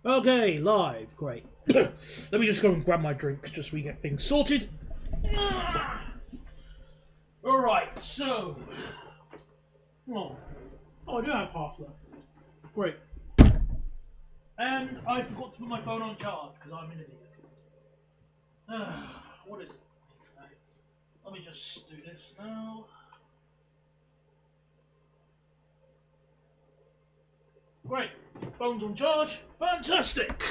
Okay, live. Great. Let me just go and grab my drink just so we get things sorted. Alright, so... Oh, I do have half left. Great. And I forgot to put my phone on charge because I'm an idiot. What is it? Okay. Let me just do this now. Great. Phone's on charge. Fantastic.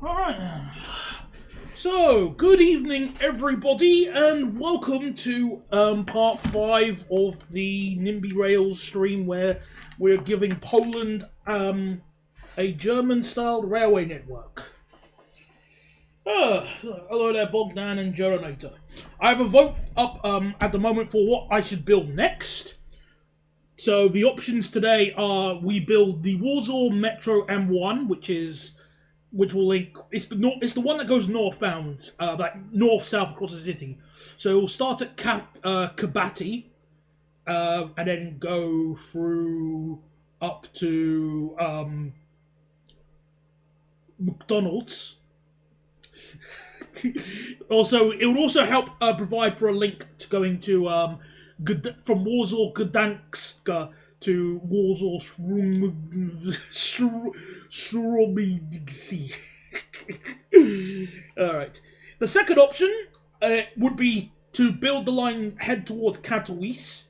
Alright then. So, good evening everybody and welcome to part 5 of the Nimby Rails stream where we're giving Poland a German-styled railway network. Hello there Bogdan and Jonator. I have a vote up at the moment for what I should build next. So the options today are we build the Warsaw Metro M1, which will link. It's the one that goes northbound, like north-south across the city. So we'll start at Kabati, and then go through up to McDonald's. Also, it would also help provide for a link to going to from Warsaw Gdansk to Warsaw Srobidzi. Alright. The second option would be to build the line head towards Katowice.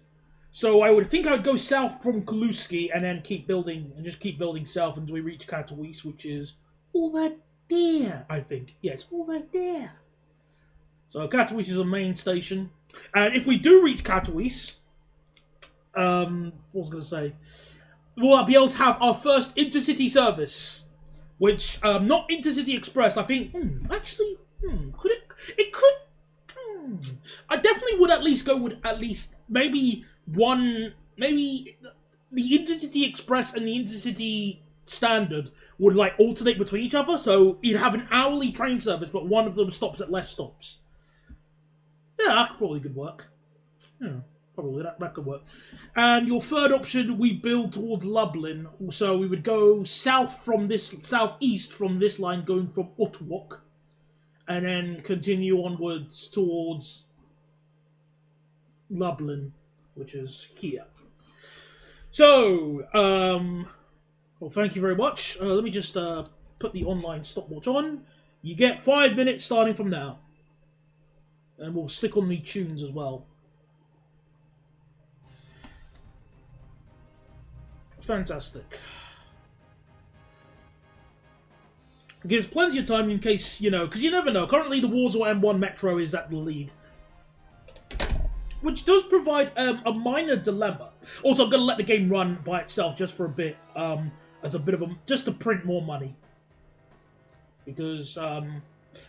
So I would go south from Kaluski and then keep building south until we reach Katowice, which is over there, I think. Yeah, it's over there. So Katowice is a main station. And if we do reach Katowice, what was I going to say? We'll be able to have our first intercity service, which not Intercity Express. I think could it? It could. I definitely would at least go with maybe the Intercity Express and the Intercity Standard would like alternate between each other. So you'd have an hourly train service, but one of them stops at less stops. Yeah, that probably could work. Yeah, probably that could work. And your third option, we build towards Lublin. So we would go southeast from this line, going from Otwock, and then continue onwards towards Lublin, which is here. So, well, thank you very much. Let me just put the online stopwatch on. You get 5 minutes starting from now. And we'll stick on the tunes as well. Fantastic. Gives plenty of time in case, because you never know. Currently the Warsaw M1 Metro is at the lead. Which does provide a minor dilemma. Also, I'm going to let the game run by itself just for a bit. As a bit of just to print more money. Because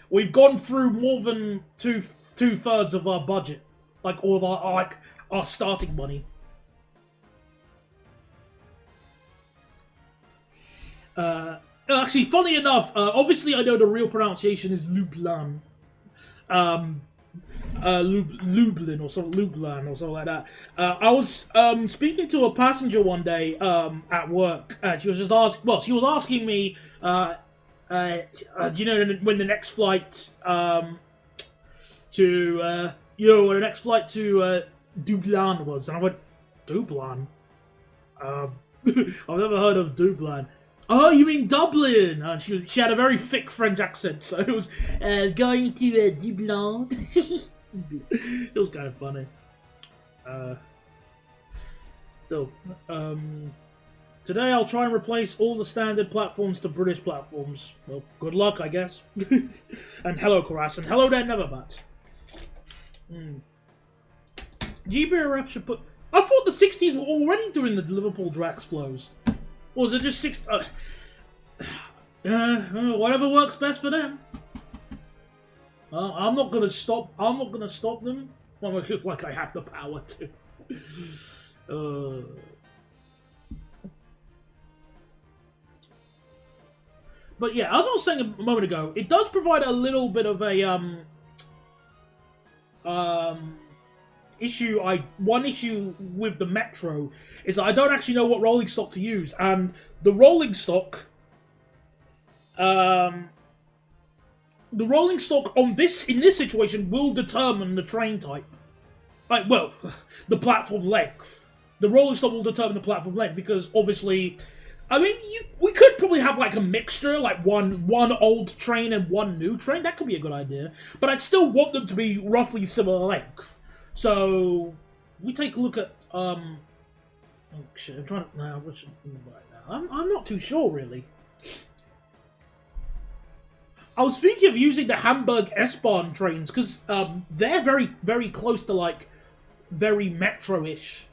we've gone through more than two-thirds of our budget, like all of our starting money. Actually, funny enough, obviously I know the real pronunciation is Lublin, Lublin or something, Lublin or something like that. I was speaking to a passenger one day at work. She was asking me, do you know when the next flight to Dublin was? And I went, Dublin? I've never heard of Dublin. Oh, you mean Dublin? And she had a very thick French accent, so it was going to Dublin. It was kind of funny. Today I'll try and replace all the standard platforms to British platforms. Well, good luck, I guess. And hello, Koras, and hello there, Neverbat. GBRF should put... I thought the 60s were already doing the Liverpool Drax flows. Or was it just 6... whatever works best for them. I'm not gonna stop them. I look like I have the power to. But yeah, as I was saying a moment ago, it does provide a little bit of a one issue with the Metro is that I don't actually know what rolling stock to use, and the rolling stock on in this situation will determine the train type. Like, well, the platform length. The rolling stock will determine the platform length because obviously, I mean, we could probably have like a mixture, like one old train and one new train. That could be a good idea. But I'd still want them to be roughly similar length. So, if we take a look at oh shit, I'm trying to right now. I'm not too sure really. I was thinking of using the Hamburg S-Bahn trains because they're very, very close to like very metro-ish.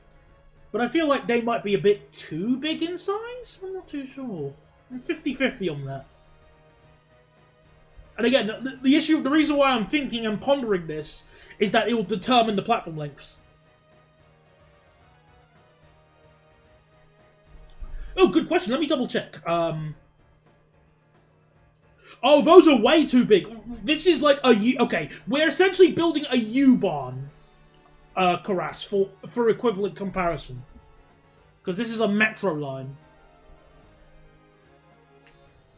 But I feel like they might be a bit too big in size? I'm not too sure. I'm 50-50 on that. And again, the reason why I'm thinking and pondering this is that it will determine the platform lengths. Oh, good question. Let me double check. Oh, those are way too big. This is like a U... Okay, we're essentially building a U-Bahn. Karas for equivalent comparison, because this is a metro line.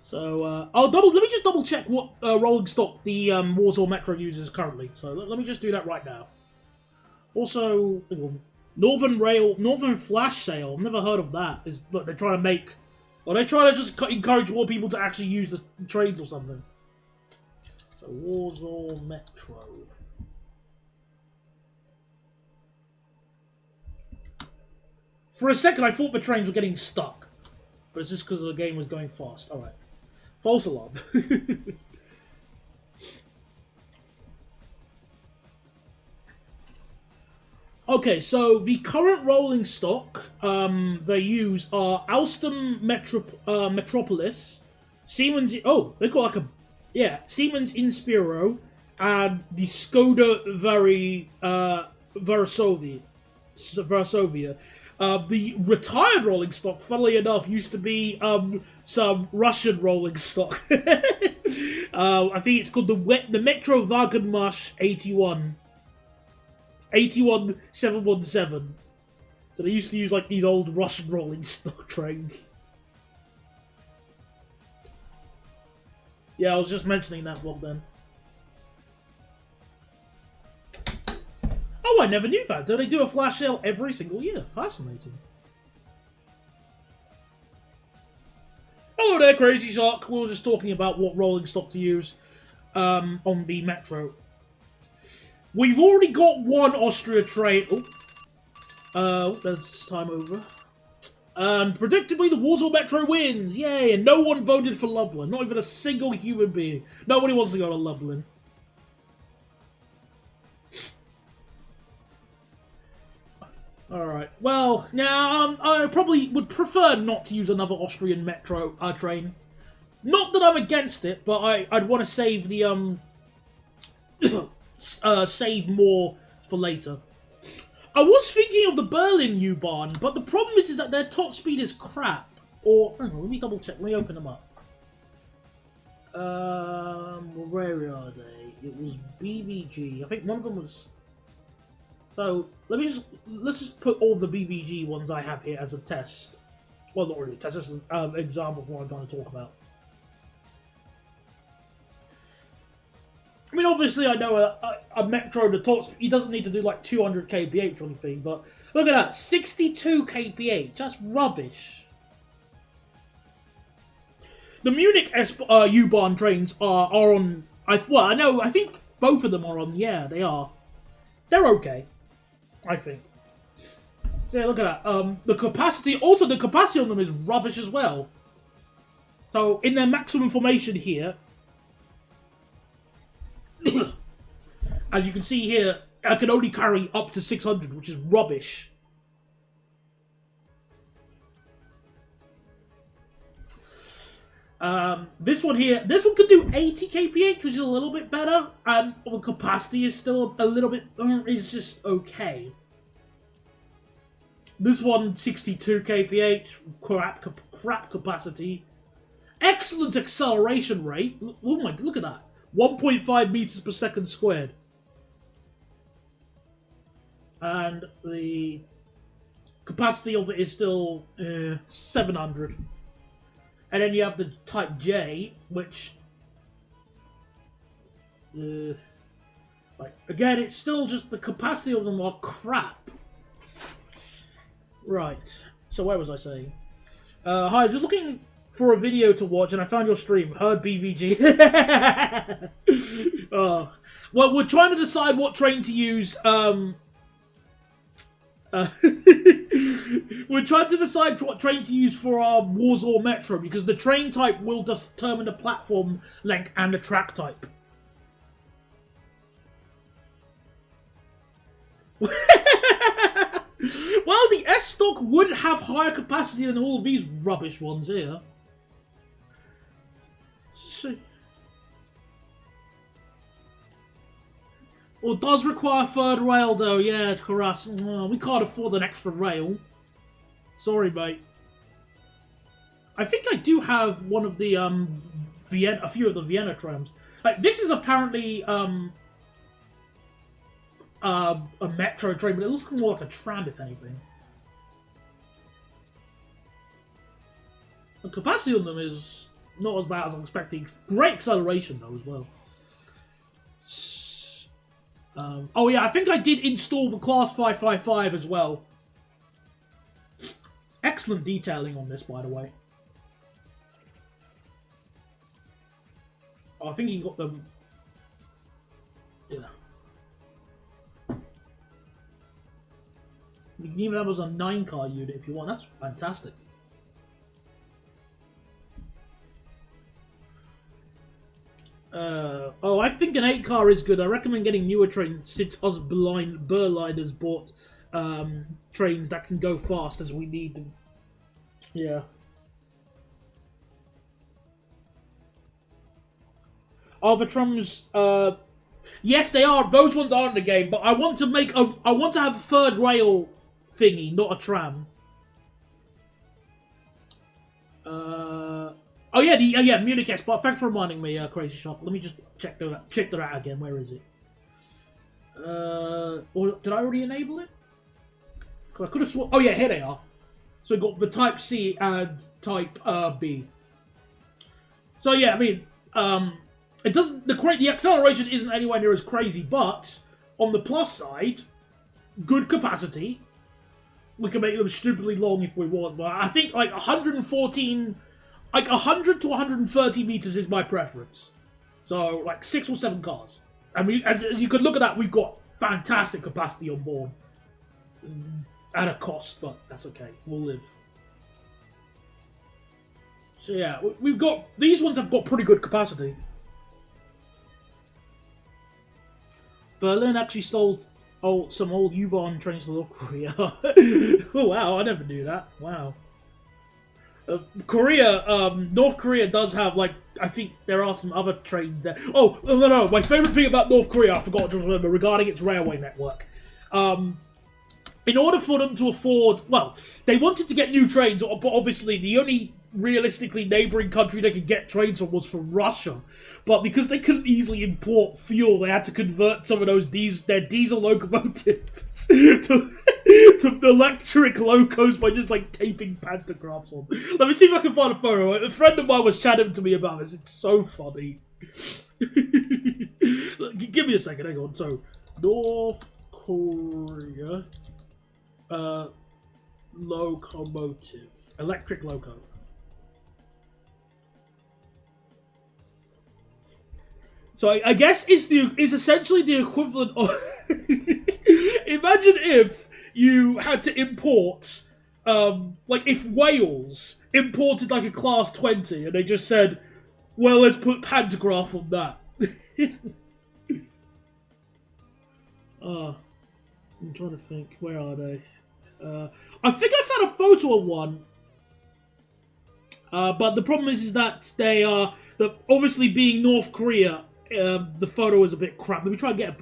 So let me just double check what rolling stock the Warsaw Metro uses currently. So let me just do that right now. Also, Northern Flash Sale. I've never heard of that. Is what they're trying to make, or they're trying to just encourage more people to actually use the trains or something. So Warsaw Metro. For a second, I thought the trains were getting stuck. But it's just because the game was going fast. Alright. False alarm. Okay, so the current rolling stock they use are Alstom Metropolis, Siemens... Oh, they call like a... Yeah, Siemens Inspiro, and the Skoda Varsovia. The retired rolling stock, funnily enough, used to be some Russian rolling stock. I think it's called the Metro Wagenmarsch 81717. So they used to use like these old Russian rolling stock trains. Yeah, I was just mentioning that one then. Oh, I never knew that. Do they do a flash sale every single year? Fascinating. Hello there, Crazy Shark. We were just talking about what rolling stock to use on the Metro. We've already got one Austria train. Oh, that's time over. And predictably, the Warsaw Metro wins. Yay! And no one voted for Lublin. Not even a single human being. Nobody wants to go to Lublin. Alright, well, now, I probably would prefer not to use another Austrian metro train. Not that I'm against it, but I'd want to save the, save more for later. I was thinking of the Berlin U-Bahn, but the problem is that their top speed is crap. Or, hang on, let me double check, let me open them up. Where are they? It was BVG, I think one of them was... So, let's just put all the BVG ones I have here as a test. Well, not really a test, just an example of what I'm trying to talk about. I mean, obviously I know a Metro, the top speed, he doesn't need to do like 200 kph or anything, but look at that, 62 kph, that's rubbish. The Munich U-Bahn trains are on, I think both of them are on, yeah, they are. They're okay. I think. So yeah, look at that. The capacity on them is rubbish as well. So in their maximum formation here, as you can see here, I can only carry up to 600, which is rubbish. This one could do 80 kph, which is a little bit better, and the capacity is still a little bit, is just okay. This one, 62 kph, crap capacity. Excellent acceleration rate. Oh my, look at that. 1.5 meters per second squared. and the capacity of it is still 700. And then you have the Type J, which, like, again, it's still just the capacity of them are crap. Right. So where was I saying? Hi, just looking for a video to watch, and I found your stream. Heard BVG. Well, we're trying to decide what train to use. We're trying to decide what train to use for our Warsaw Metro, because the train type will determine the platform length and the track type. Well, the S-Stock would have higher capacity than all of these rubbish ones here. Well, it does require a third rail, though. Yeah, Karas. We can't afford an extra rail. Sorry, mate. I think I do have one of the Vienna, a few of the Vienna trams. Like, this is apparently a metro train, but it looks more like a tram, if anything. The capacity on them is not as bad as I'm expecting. Great acceleration, though, as well. Oh yeah, I think I did install the Class 555 as well. Excellent detailing on this, by the way. Oh, I think he got them. Yeah. You can even have us a 9-car unit if you want. That's fantastic. Oh, I think an 8-car is good. I recommend getting newer trains since us Berliners bought trains that can go fast as we need them. Yeah. Are the trams? Yes, they are. Those ones are in the game, but I want to make a. I want to have a third rail thingy, not a tram. Oh yeah, yeah, Munich Export. Thanks for reminding me, Crazy Shop. Let me just check that out again. Where is it? Or did I already enable it? I could have sworn. Oh yeah, here they are. So we got the Type C and Type B. So yeah, I mean, it doesn't. The acceleration isn't anywhere near as crazy, but on the plus side, good capacity. We can make them stupidly long if we want, but I think like 114. Like 100 to 130 meters is my preference. So like 6 or 7 cars. And as you could look at that, we've got fantastic capacity on board. At a cost, but that's okay. We'll live. So yeah, we've got... These ones have got pretty good capacity. Berlin actually stole some old U-Bahn trains to North Korea. Oh wow, I never knew that. Wow. North Korea does have, like, I think there are some other trains there. Oh, no, my favourite thing about North Korea, I forgot to remember, regarding its railway network. In order for them to afford, well, they wanted to get new trains, but obviously the only realistically neighbouring country they could get trains from was from Russia. But because they couldn't easily import fuel, they had to convert some of those their diesel locomotives to electric locos by just like taping pantographs on. Let me see if I can find a photo. A friend of mine was chatting to me about this. It's so funny. Give me a second, hang on. So, North Korea locomotive. Electric loco. So I guess it's essentially the equivalent of... Imagine if you had to import, like if Wales imported like a Class 20 and they just said, well, let's put pantograph on that. I'm trying to think, where are they? I think I found a photo of one. But the problem is that they are, obviously being North Korea, the photo is a bit crap. Let me try and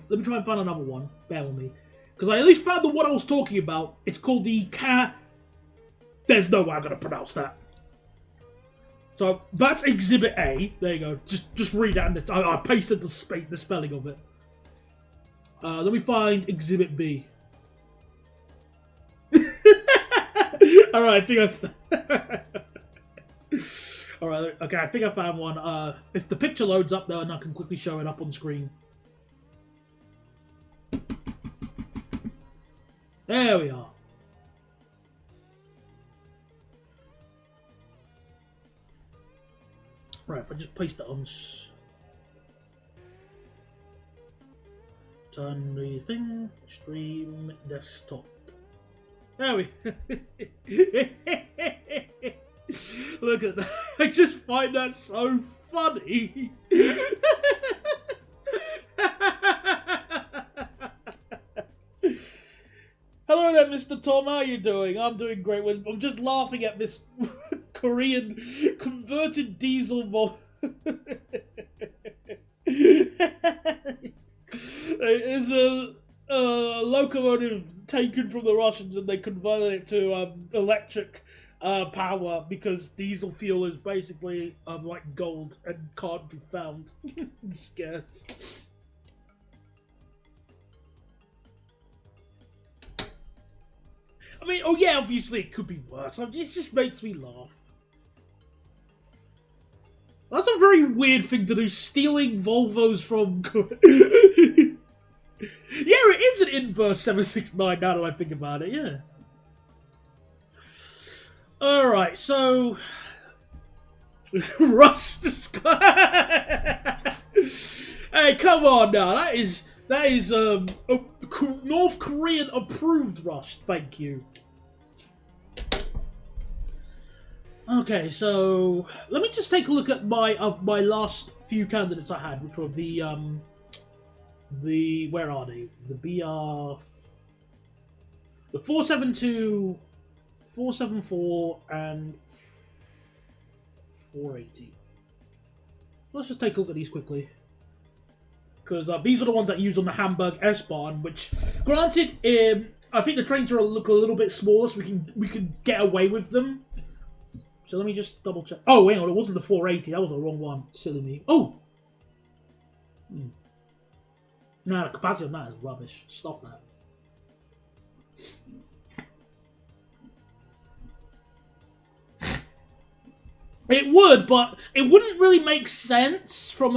find another one. Bear with me. Because I at least found the one I was talking about. It's called the There's no way I'm going to pronounce that. So, that's Exhibit A. There you go. Just read that. I pasted the spelling of it. Let me find Exhibit B. Alright, I think Alright, okay, I think I found one. If the picture loads up though, and I can quickly show it up on screen. There we are. Right, if I just paste it on... Turn the thing, stream, desktop. There we... Look at that. I just find that so funny. Hello there, Mr. Tom. How are you doing? I'm doing great. I'm just laughing at this Korean converted diesel mod. It's a locomotive taken from the Russians, and they converted it to electric power because diesel fuel is basically like gold and can't be found. It's scarce. I mean, oh yeah, obviously it could be worse. It just makes me laugh. That's a very weird thing to do, stealing Volvos from... Yeah, it is an inverse 769 now that I think about it, yeah. Alright, so... Rust the sky. Hey, come on now, that is North Korean approved Rust, thank you. Okay, so let me just take a look at my my last few candidates I had, which were the where are they? The BR, the 472, 474, and 480. Let's just take a look at these quickly, because these are the ones that use on the Hamburg S-Bahn. Which, granted, I think the trains look a little bit smaller, so we can get away with them. So let me just double check. Oh, hang on, it wasn't the 480. That was the wrong one. Silly me. Oh! Nah, the capacity on that is rubbish. Stop that. It would, but it wouldn't really make sense from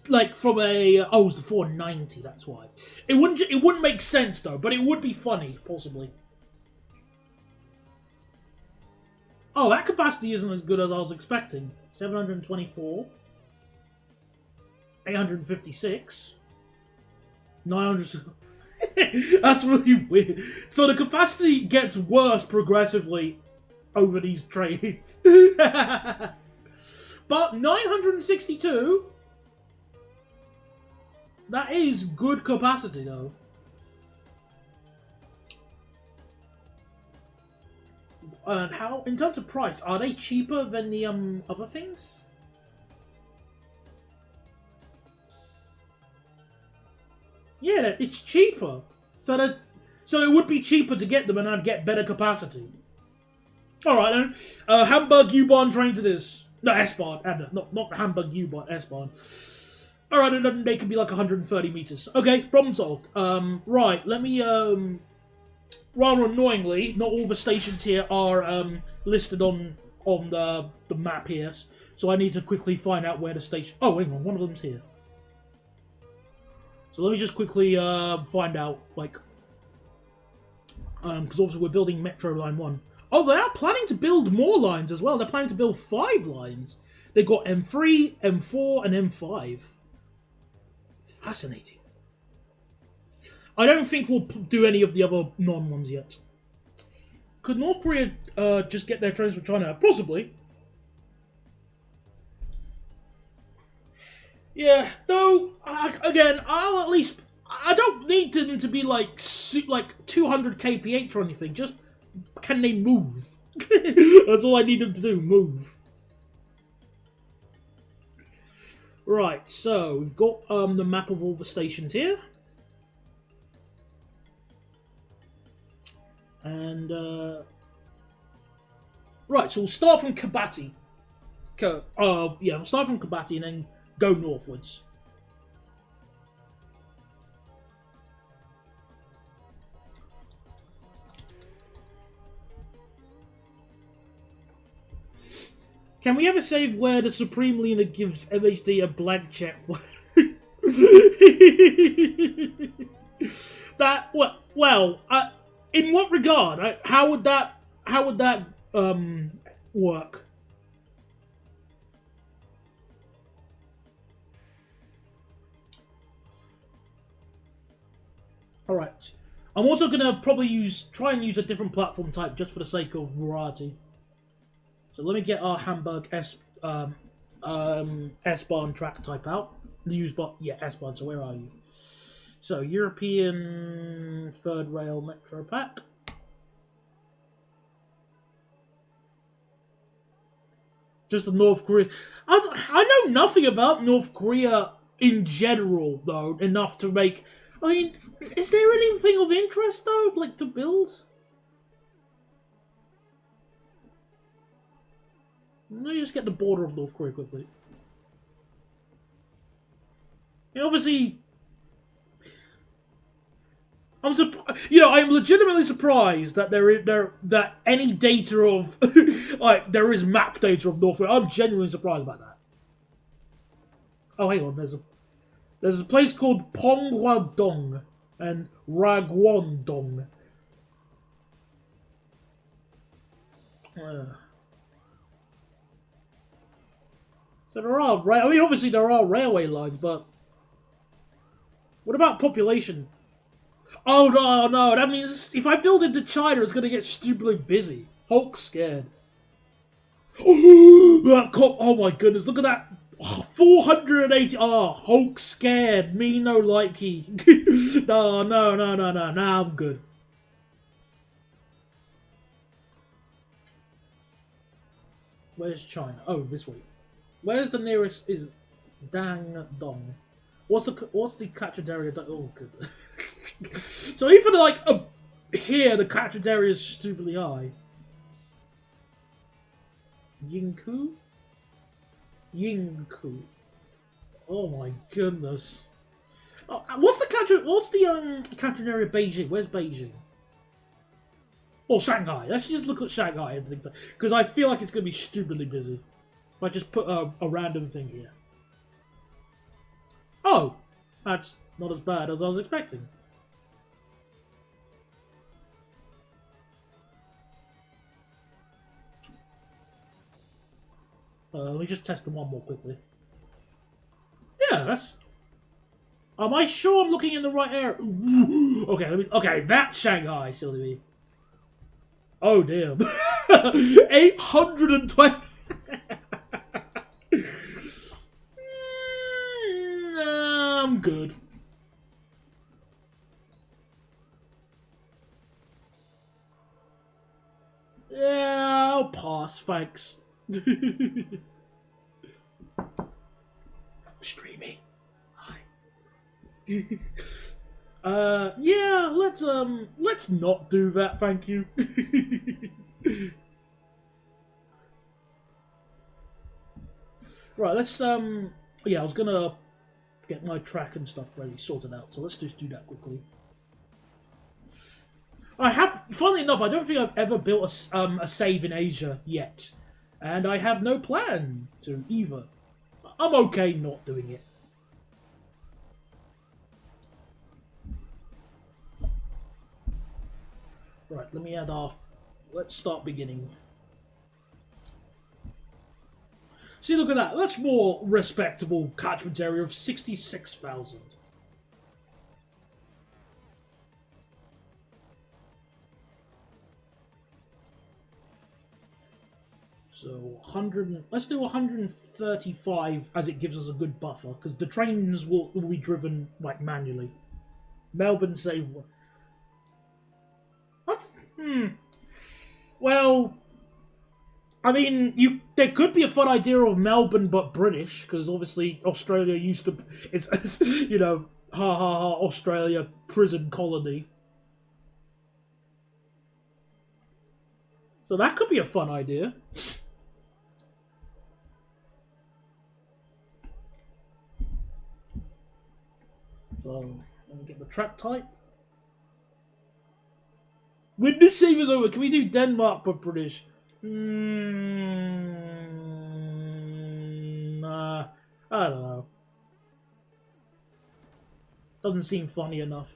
like from a oh, it's the 490. That's why it wouldn't make sense though. But it would be funny, possibly. Oh, that capacity isn't as good as I was expecting. 724, 856, 900. That's really weird. So the capacity gets worse progressively over these trains. But 962, that is good capacity though. And how, in terms of price, are they cheaper than the other things? Yeah, it's cheaper. So it would be cheaper to get them, and I'd get better capacity. All right then. Hamburg U-Bahn train to this. No, S-Bahn. Not Hamburg U-Bahn, S-Bahn. All right, and they can be like 130 meters. Okay, problem solved. Right, let me rather annoyingly, not all the stations here are listed on the map here, so I need to quickly find out where the station... Oh, hang on, one of them's here. So let me just quickly find out, like... Because obviously we're building Metro Line 1. Oh, they are planning to build more lines as well. They're planning to build 5 lines. They've got M3, M4, and M5. Fascinating. I don't think we'll do any of the other non-ones yet. Could North Korea just get their trains from China? Possibly. Yeah, though, again, I'll at least... I don't need them to be like 200 kph or anything. Just, can they move? That's all I need them to do, move. Right, so we've got the map of all the stations here. And, right, so we'll start from Kabati. Yeah, we'll start from Kabati and then go northwards. Can we ever save where the Supreme Leader gives MHD a blank check? That well, in what regard? How would that work? All right. I'm also gonna probably try and use a different platform type just for the sake of variety. So let me get our Hamburg S-Bahn track type out. Use bar, yeah, S-Bahn. So where are you? So European Third Rail Metro Pack. Just the North Korea. I know nothing about North Korea in general, though, enough to make. I mean, is there anything of interest though, like to build? Let me just get the border of North Korea quickly. And obviously, I'm legitimately surprised that that any data of like there is map data of North Korea. I'm genuinely surprised about that. Oh, hang on, there's a place called Ponghwa-dong and Ragwon-dong. So there are, right? I mean, obviously there are railway lines, but what about population? Oh no! That means if I build into China, it's gonna get stupidly busy. Hulk's scared. Oh my goodness! Look at that. 480. Oh, Hulk scared. Me no likey. No. Nah, I'm good. Where's China? Oh, this way. Where's the nearest? Is Dang Dong? What's the catchment area? Oh, good. So even like here, the catchment area is stupidly high. Yingku. Oh my goodness. Oh, what's the catchment area of Beijing? Where's Beijing? Or Shanghai. Let's just look at Shanghai and things because I feel like it's going to be stupidly busy. If I just put a random thing here. Oh, that's not as bad as I was expecting. Let me just test them one more quickly. Yeah, that's. Am I sure I'm looking in the right area? Okay, okay, that's Shanghai, silly. Oh damn, 820. I'm good. Yeah, I'll pass, thanks. Streaming. Hi. Yeah, let's not do that, thank you. Right, let's yeah, I was gonna get my track and stuff ready, sorted out, so let's just do that quickly. Funnily enough, I don't think I've ever built a save in Asia yet. And I have no plan to either. I'm okay not doing it. Right, let me add off. Let's start beginning. See, look at that. That's more respectable catchment area of 66,000. So 100. Let's do 135 as it gives us a good buffer because the trains will be driven like manually. Melbourne save. What? Well, I mean, there could be a fun idea of Melbourne but British because obviously Australia used to. It's you know, ha ha ha, Australia prison colony. So that could be a fun idea. So, let me get the track type. When this save is over, can we do Denmark but British? I don't know. Doesn't seem funny enough.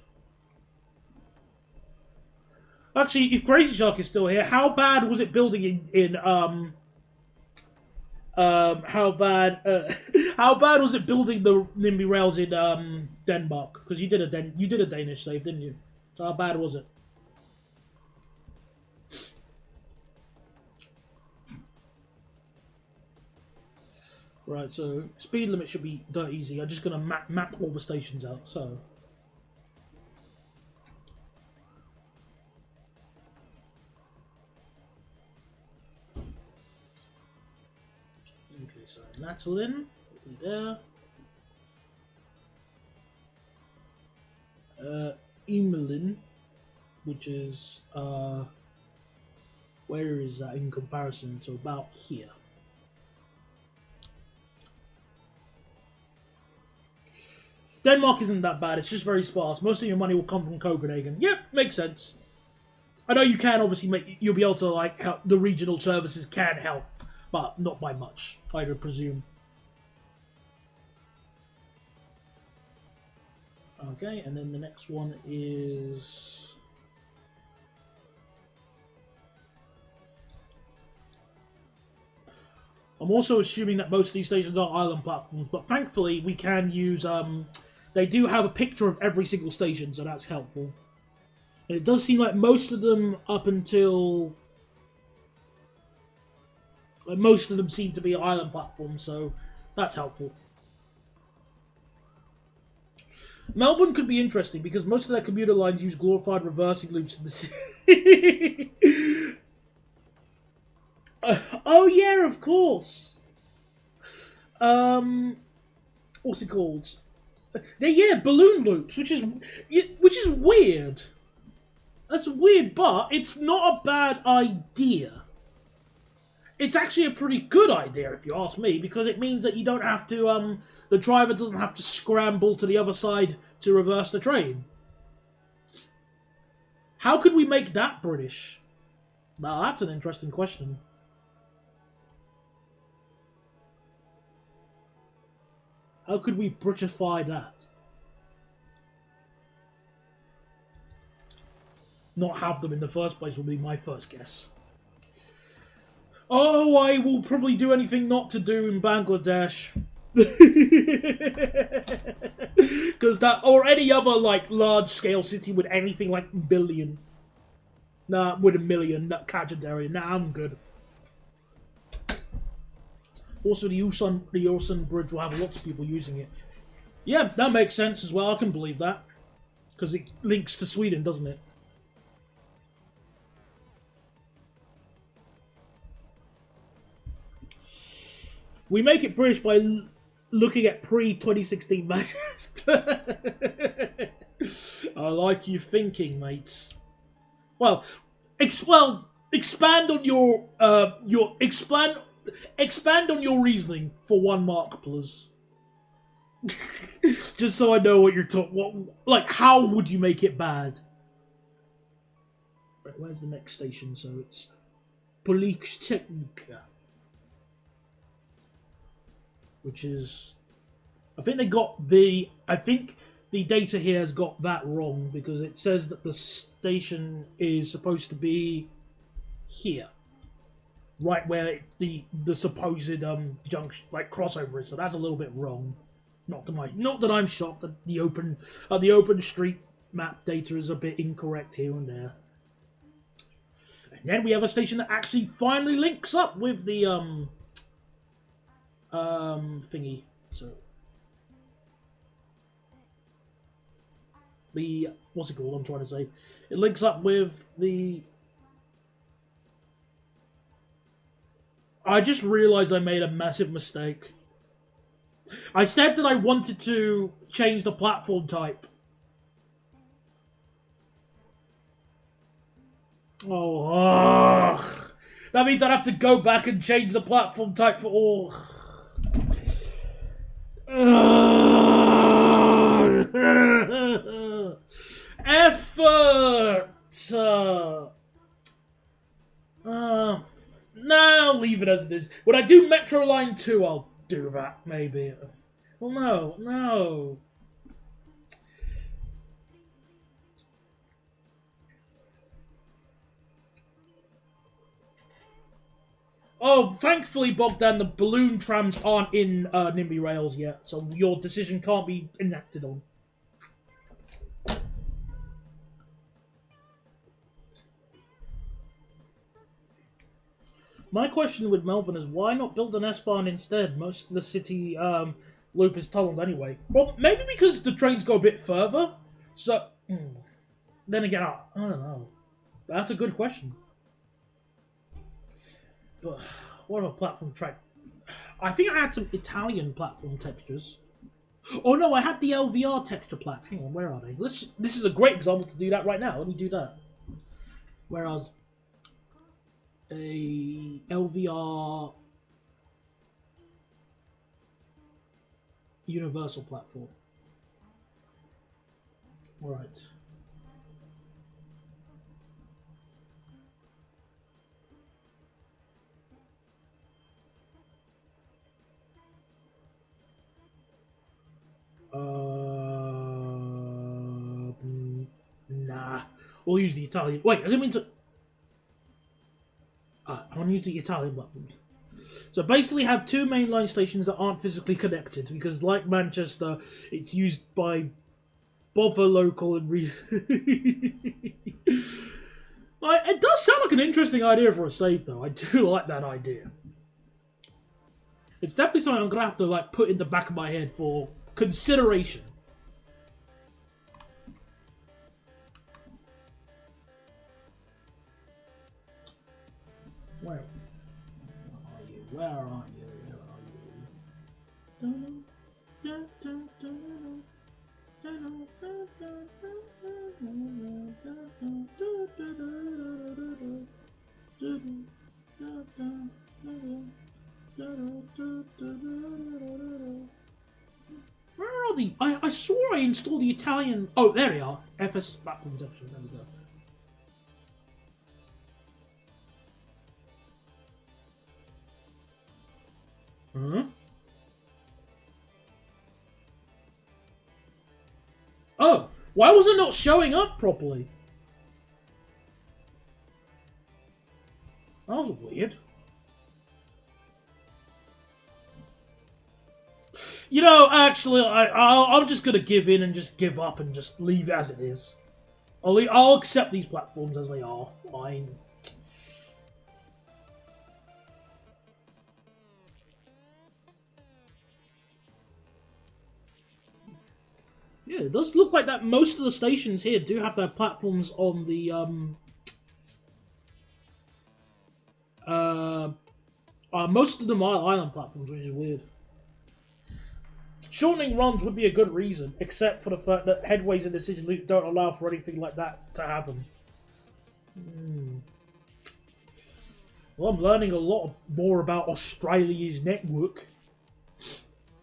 Actually, if Crazy Shark is still here, how bad was it building how bad how bad was it building the Nimby rails in Denmark? Because you did a Danish save, didn't you? So how bad was it? Right, so speed limit should be dirt easy. I'm just gonna map all the stations out. So. Okay, so Natalin, there. Emelin, which is where is that in comparison to about here? Denmark isn't that bad, it's just very sparse. Most of your money will come from Copenhagen. Yep, makes sense. I know you can obviously you'll be able to like help, the regional services can help, but not by much, I would presume. Okay, and then the next one is I'm also assuming that most of these stations are island platforms, but thankfully we can use they do have a picture of every single station, so that's helpful. And it does seem like most of them up until most of them seem to be island platforms, so that's helpful. Melbourne could be interesting because most of their commuter lines use glorified reversing loops in the city. Oh yeah, of course. What's it called? Yeah, balloon loops, which is weird. That's weird, but it's not a bad idea. It's actually a pretty good idea, if you ask me, because it means that you don't have to, the driver doesn't have to scramble to the other side to reverse the train. How could we make that British? Now, that's an interesting question. How could we Britishify that? Not have them in the first place would be my first guess. Oh, I will probably do anything not to do in Bangladesh. Because that, or any other, like, large-scale city with anything like billion. Nah, with a million, that catchment area. Nah, I'm good. Also, the Ulsan Bridge will have lots of people using it. Yeah, that makes sense as well. I can believe that. Because it links to Sweden, doesn't it? We make it British by looking at pre-2016 matches. I like you thinking, mates. Well, expand on your expand on your reasoning for 1 mark, please. Just so I know what you're talking. Like, how would you make it bad? Right, where's the next station? So it's Polytechnica, which is, I think the data here has got that wrong because it says that the station is supposed to be here, right where the supposed junction, like crossover is. So that's a little bit wrong. Not that I'm shocked that the open street map data is a bit incorrect here and there. And then we have a station that actually finally links up with the thingy. So the what's it called? I'm trying to say it links up with the. I just realized I made a massive mistake. I said that I wanted to change the platform type. Oh, ugh. That means I'd have to go back and change the platform type for all. Effort! Nah, I'll leave it as it is. When I do Metro Line 2, I'll do that, maybe. Well, no, no. Oh, thankfully, Bogdan, the balloon trams aren't in Nimby Rails yet, so your decision can't be enacted on. My question with Melbourne is why not build an S-Bahn instead? Most of the city loop is tunneled anyway. Well, maybe because the trains go a bit further. So, then again, I don't know. That's a good question. But what about platform track? I think I had some Italian platform textures. Oh no, I had the LVR texture pack. Hang on, where are they? This is a great example to do that right now. Let me do that. Whereas a LVR universal platform. All right. Nah. We'll use the Italian. Wait, I didn't mean to. I want to use the Italian platforms. So basically, have two mainline stations that aren't physically connected because, like Manchester, it's used by bother local and it does sound like an interesting idea for a save, though. I do like that idea. It's definitely something I'm gonna have to like put in the back of my head for consideration. Where are you? Where are you? Where are the? I swore I installed the Italian. Oh, there they are. FS background section. There we go. Huh? Oh, why was it not showing up properly? That was weird. You know, actually, I'm just gonna give in and just give up and just leave it as it is. I'll accept these platforms as they are. Fine. Yeah, it does look like that most of the stations here do have their platforms on the most of them are island platforms, which is weird. Shortening runs would be a good reason, except for the fact that headways in the city loop don't allow for anything like that to happen. Well, I'm learning a lot more about Australia's network,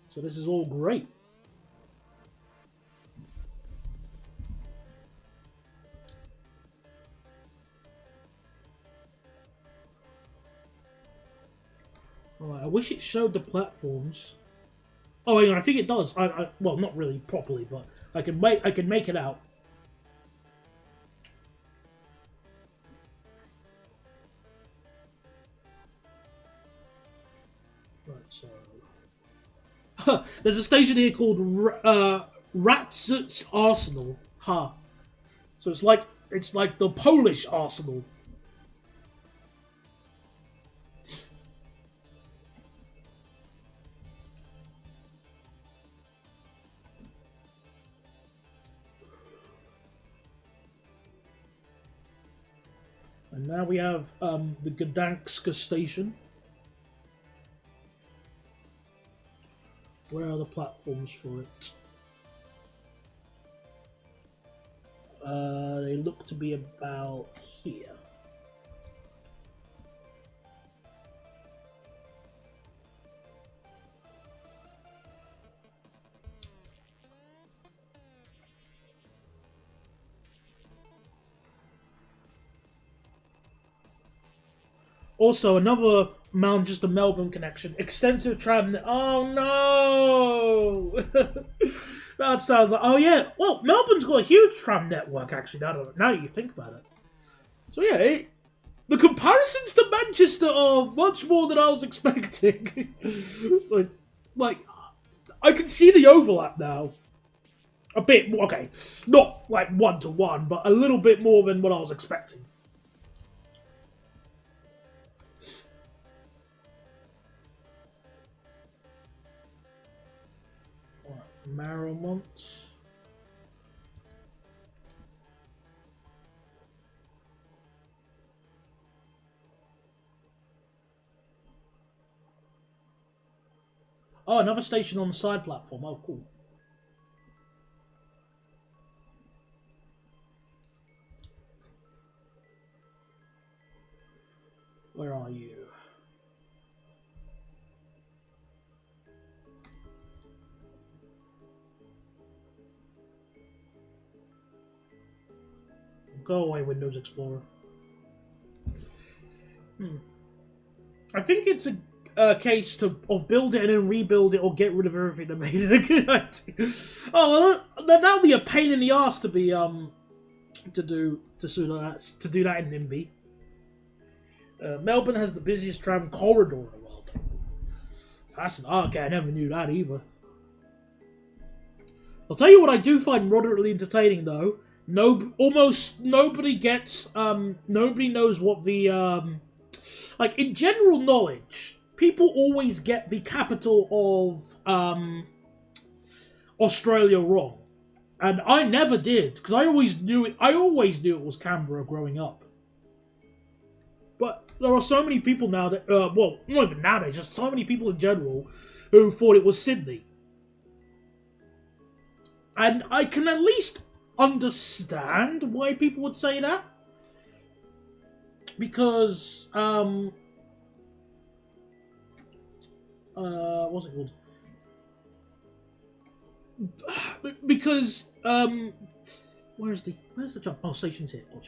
so this is all great. Alright, I wish it showed the platforms. Oh, hang on, I think it does. Well, not really properly, but I can make it out. Right, so there's a station here called Ratsut's Arsenal. Ha. So it's like the Polish Arsenal. And now we have the Gdansk station. Where are the platforms for it? They look to be about here. Also, another Manchester Melbourne connection. Extensive tram. Oh no! That sounds like. Oh yeah. Well, Melbourne's got a huge tram network actually. Now you think about it. So yeah, the comparisons to Manchester are much more than I was expecting. like, I can see the overlap now. A bit more, okay, not like 1-to-1, but a little bit more than what I was expecting. Marrowmont. Oh, another station on the side platform. Oh, cool. Where are you? Go away, Windows Explorer. I think it's a case of build it and then rebuild it or get rid of everything that made it a good idea. Oh, well, that'll be a pain in the ass to be to do that in Nimby. Melbourne has the busiest tram corridor in the world. Fascinating. Oh, okay, I never knew that either. I'll tell you what I do find moderately entertaining though. Almost nobody gets. Nobody knows what the like in general knowledge. People always get the capital of Australia wrong, and I never did because I always knew it. I always knew it was Canberra growing up. But there are so many people now that, well, not even nowadays, just so many people in general who thought it was Sydney. And I can at least understand why people would say that. Because, what's it called? Because, where's the job? Oh, station's here. Oh,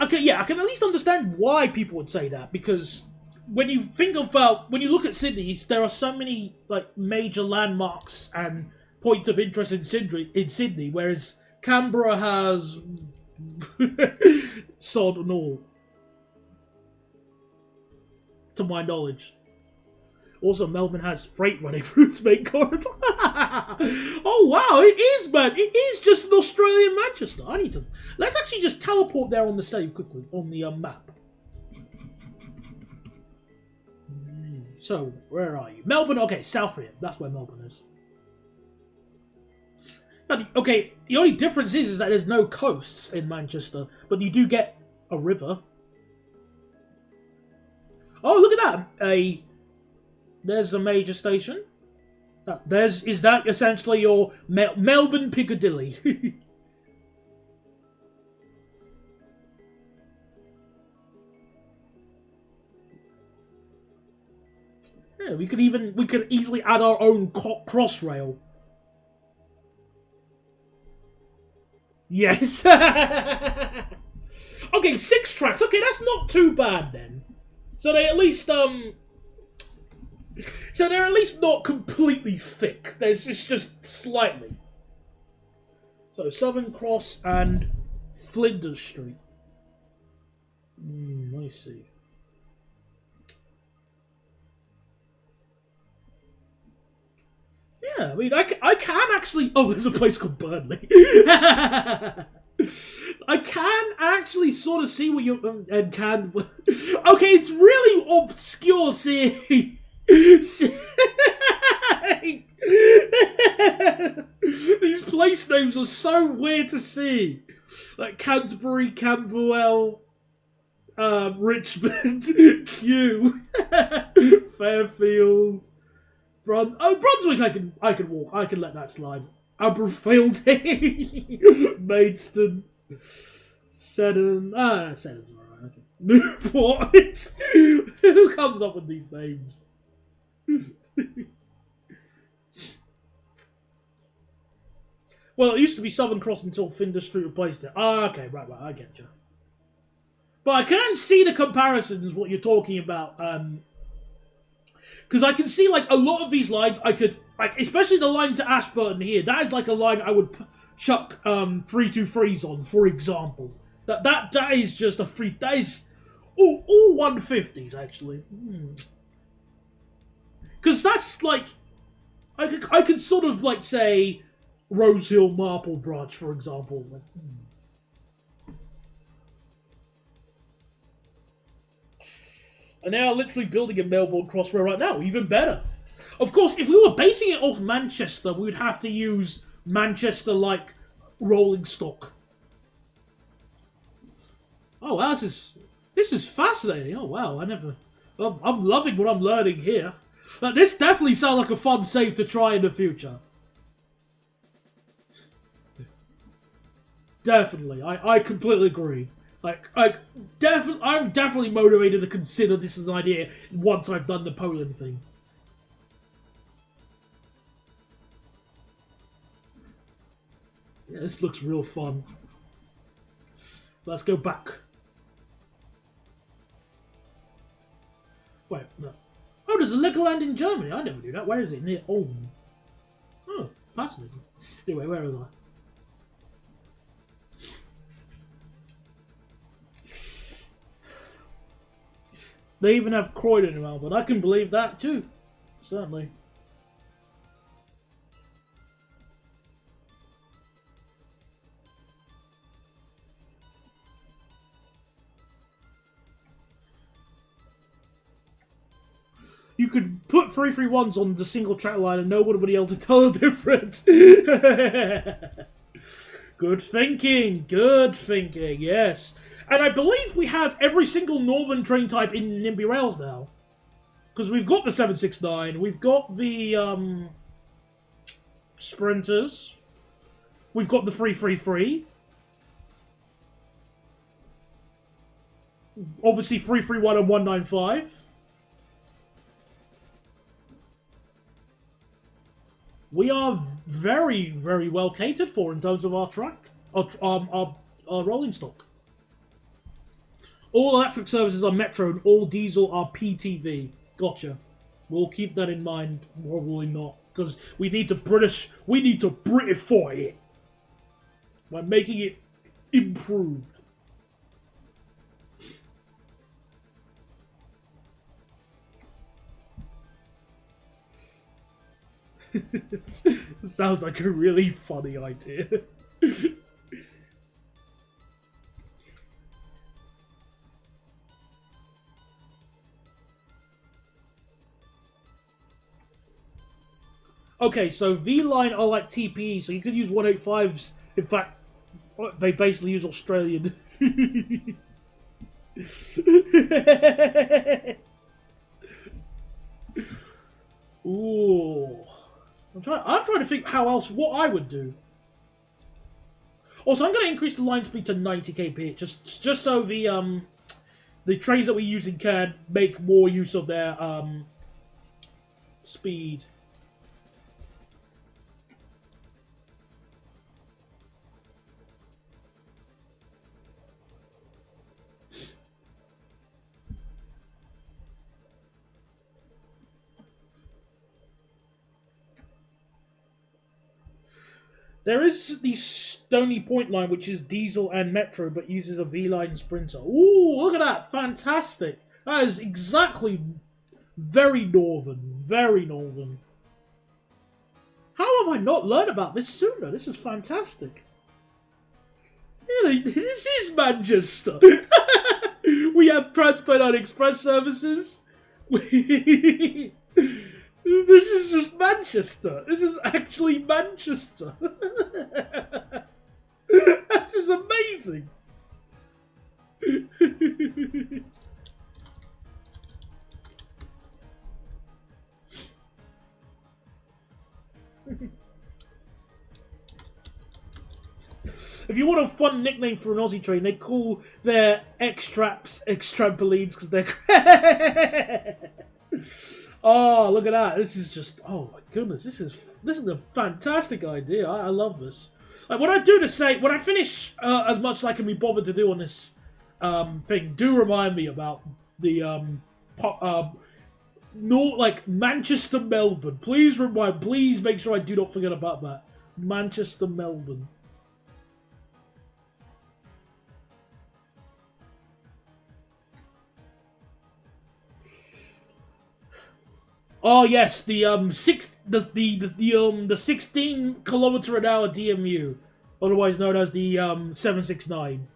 okay, yeah, I can at least understand why people would say that, because when you think of, when you look at Sydney, there are so many, like, major landmarks and points of interest in Sydney, whereas Canberra has sod and all, to my knowledge. Also, Melbourne has freight running through its main corridor. Oh wow, it is, man. It is just an Australian Manchester. I need to... Let's actually just teleport there on the save quickly, on the map. So, where are you? Melbourne, okay, south of it. That's where Melbourne is. Okay, the only difference is that there's no coasts in Manchester, but you do get a river. Oh, look at that! There's a major station. Is that essentially your Melbourne Piccadilly? Yeah, we could easily add our own crossrail. Yes. Okay, 6 tracks. Okay, that's not too bad then. So they at least So they're at least not completely thick. It's just slightly. So Southern Cross and Flinders Street. I see. Yeah, I mean, I can actually... Oh, there's a place called Burnley. I can actually sort of see what you... And can... Okay, it's really obscure seeing... These place names are so weird to see. Like Canterbury, Camberwell, Richmond, Kew, Fairfield, Brunswick. I can walk. I can let that slide. Aberfield, Maidstone, Seddon. Seddon's alright. Okay. Newport. Who comes up with these names? Well, it used to be Southern Cross until Flinders Street replaced it. Ah, okay, right, I get you. But I can see the comparisons, what you're talking about. Because I can see, like, a lot of these lines I could... Like, especially the line to Ashburton here. That is, like, a line I would chuck 323s on, for example. That is just a free... That is... All 150s, actually. Because that's, like... I could sort of, like, say... Rose Hill Marple Branch, for example. Like, And they are literally building a Melbourne Crossrail right now. Even better. Of course, if we were basing it off Manchester, we would have to use Manchester-like rolling stock. Oh, wow, this is fascinating. Oh, wow, I'm loving what I'm learning here. Like, this definitely sounds like a fun save to try in the future. Definitely, I completely agree. I'm definitely motivated to consider this as an idea once I've done the Polen thing. Yeah, this looks real fun. Let's go back. Wait, no. Oh, there's a Legoland in Germany. I never knew that. Where is it? Near Ulm. Oh, fascinating. Anyway, where was I? They even have Croydon in Melbourne. I can believe that too. Certainly. You could put 331s on the single track line and nobody would be able to tell the difference. Good thinking. Good thinking. Yes. And I believe we have every single northern train type in Nimby Rails now. Because we've got the 769, we've got the Sprinters, we've got the 333. Obviously 331 and 195. We are very, very well catered for in terms of our track, our rolling stock. All electric services are Metro and all diesel are PTV. Gotcha. We'll keep that in mind. Probably not. Because we need to Britify it. By making it improved. Sounds like a really funny idea. Okay, so V-Line are like TPE, so you could use 185s. In fact, they basically use Australian. Ooh. I'm trying to think what I would do. Also, I'm going to increase the line speed to 90 kph, just so the trains that we're using can make more use of their speed. There is the Stony Point line, which is diesel and metro, but uses a V-Line Sprinter. Ooh, look at that. Fantastic. That is exactly very northern. Very northern. How have I not learned about this sooner? This is fantastic. Really, this is Manchester. We have Transport and Express services. This is just Manchester. This is actually Manchester. This is amazing. If you want a fun nickname for an Aussie train, they call their X-Traps X-Trampolines because they're... Oh, look at that. This is just... Oh, my goodness. This is a fantastic idea. I love this. Like, what I do to say... When I finish as much as I can be bothered to do on this thing, do remind me about the no, like Manchester, Melbourne. Please make sure I do not forget about that. Manchester, Melbourne. Oh yes, the 16 km/h DMU, otherwise known as the 769.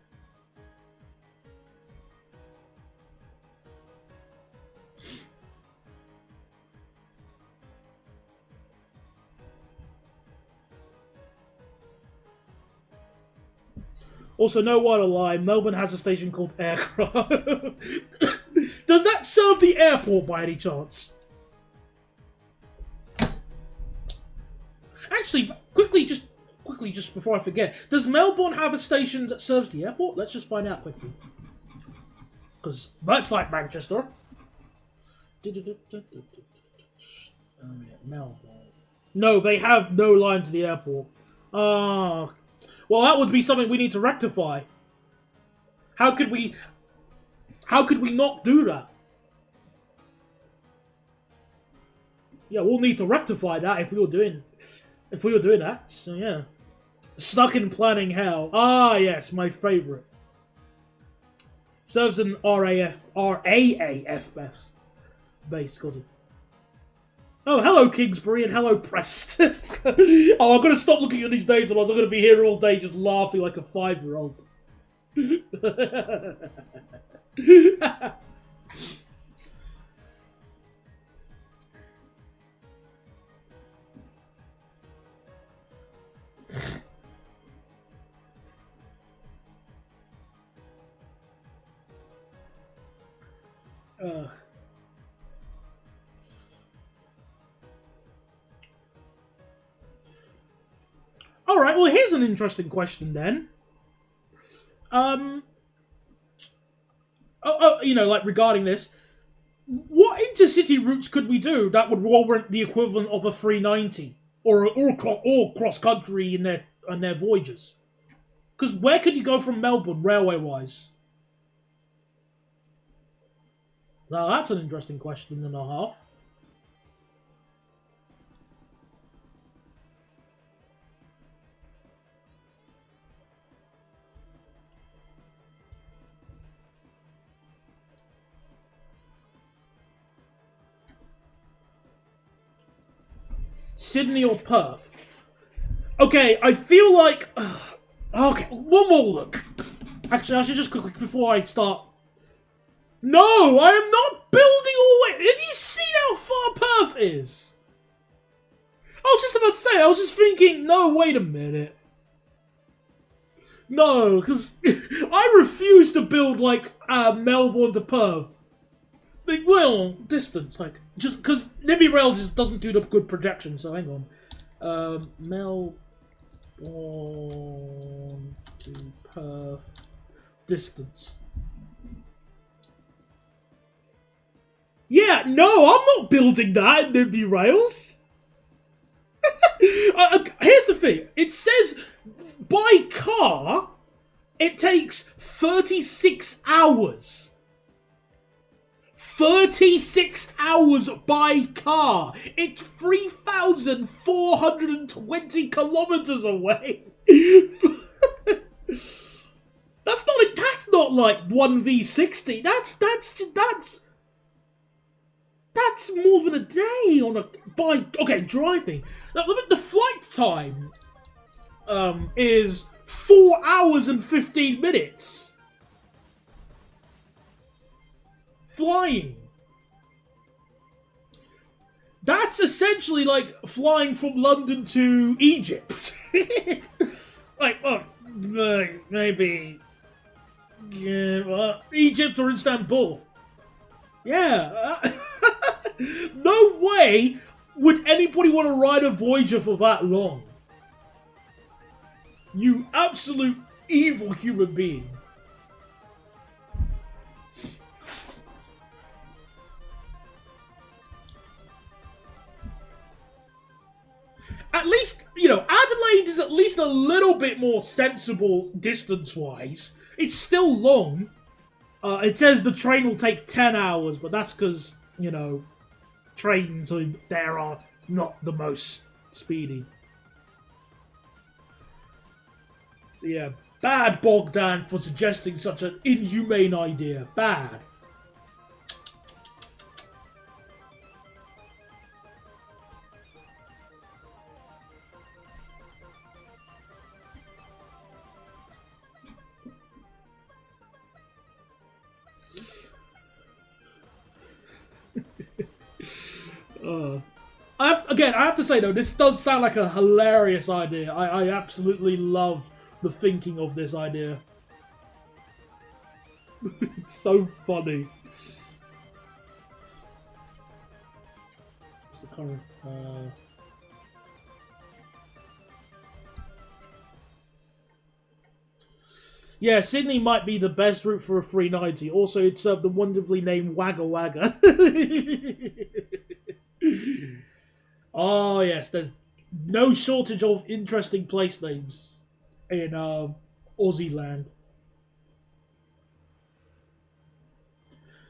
Also, no word of lie, Melbourne has a station called Aircraft. Does that serve the airport by any chance? Actually, quickly, just before I forget, does Melbourne have a station that serves the airport? Let's just find out quickly. Because that's like Manchester. Melbourne. No, they have no line to the airport. Ah. Well, that would be something we need to rectify. How could we not do that? Yeah, we'll need to rectify that if we were doing that. So yeah. Stuck in planning hell. Ah, yes, my favourite. Serves an RAAF base, got it. Oh, hello, Kingsbury, and hello, Preston. Oh, I'm going to stop looking at these names, otherwise I'm going to be here all day just laughing like a 5-year-old. Alright, well, here's an interesting question then. Like regarding this, what intercity routes could we do that would warrant the equivalent of a 390 or cross country in their voyages? Because where could you go from Melbourne railway wise? Now that's an interesting question and a half. Sydney or Perth? Okay, I feel like... okay, one more look. Actually, I should just quickly, before I start... No, I am not building all the way... Have you seen how far Perth is? I was just about to say, I was just thinking, no, wait a minute. No, because I refuse to build, like, Melbourne to Perth. Like, well, distance, like... Just because Nimby Rails just doesn't do the good projection, so hang on. Melbourne to Perth distance. Yeah, no, I'm not building that in Nimby Rails. Here's the thing. It says by car, it takes 36 hours. 36 hours by car. It's 3,420 kilometers away. That's not like 1v60. That's more than a day on a driving. Now, look at the flight time. Is 4 hours and 15 minutes. Flying. That's essentially like flying from London to Egypt. Maybe Egypt or Istanbul. Yeah. No way would anybody want to ride a Voyager for that long. You absolute evil human being. At least, Adelaide is at least a little bit more sensible distance-wise. It's still long, It says the train will take 10 hours, but that's because, you know, trains there are not the most speedy. So yeah, bad Bogdan for suggesting such an inhumane idea. Bad. I have to say though, this does sound like a hilarious idea. I absolutely love the thinking of this idea. It's so funny. What's the current? Yeah, Sydney might be the best route for a 390. Also, it's the wonderfully named Wagga Wagga. Oh, yes, there's no shortage of interesting place names in Aussie land.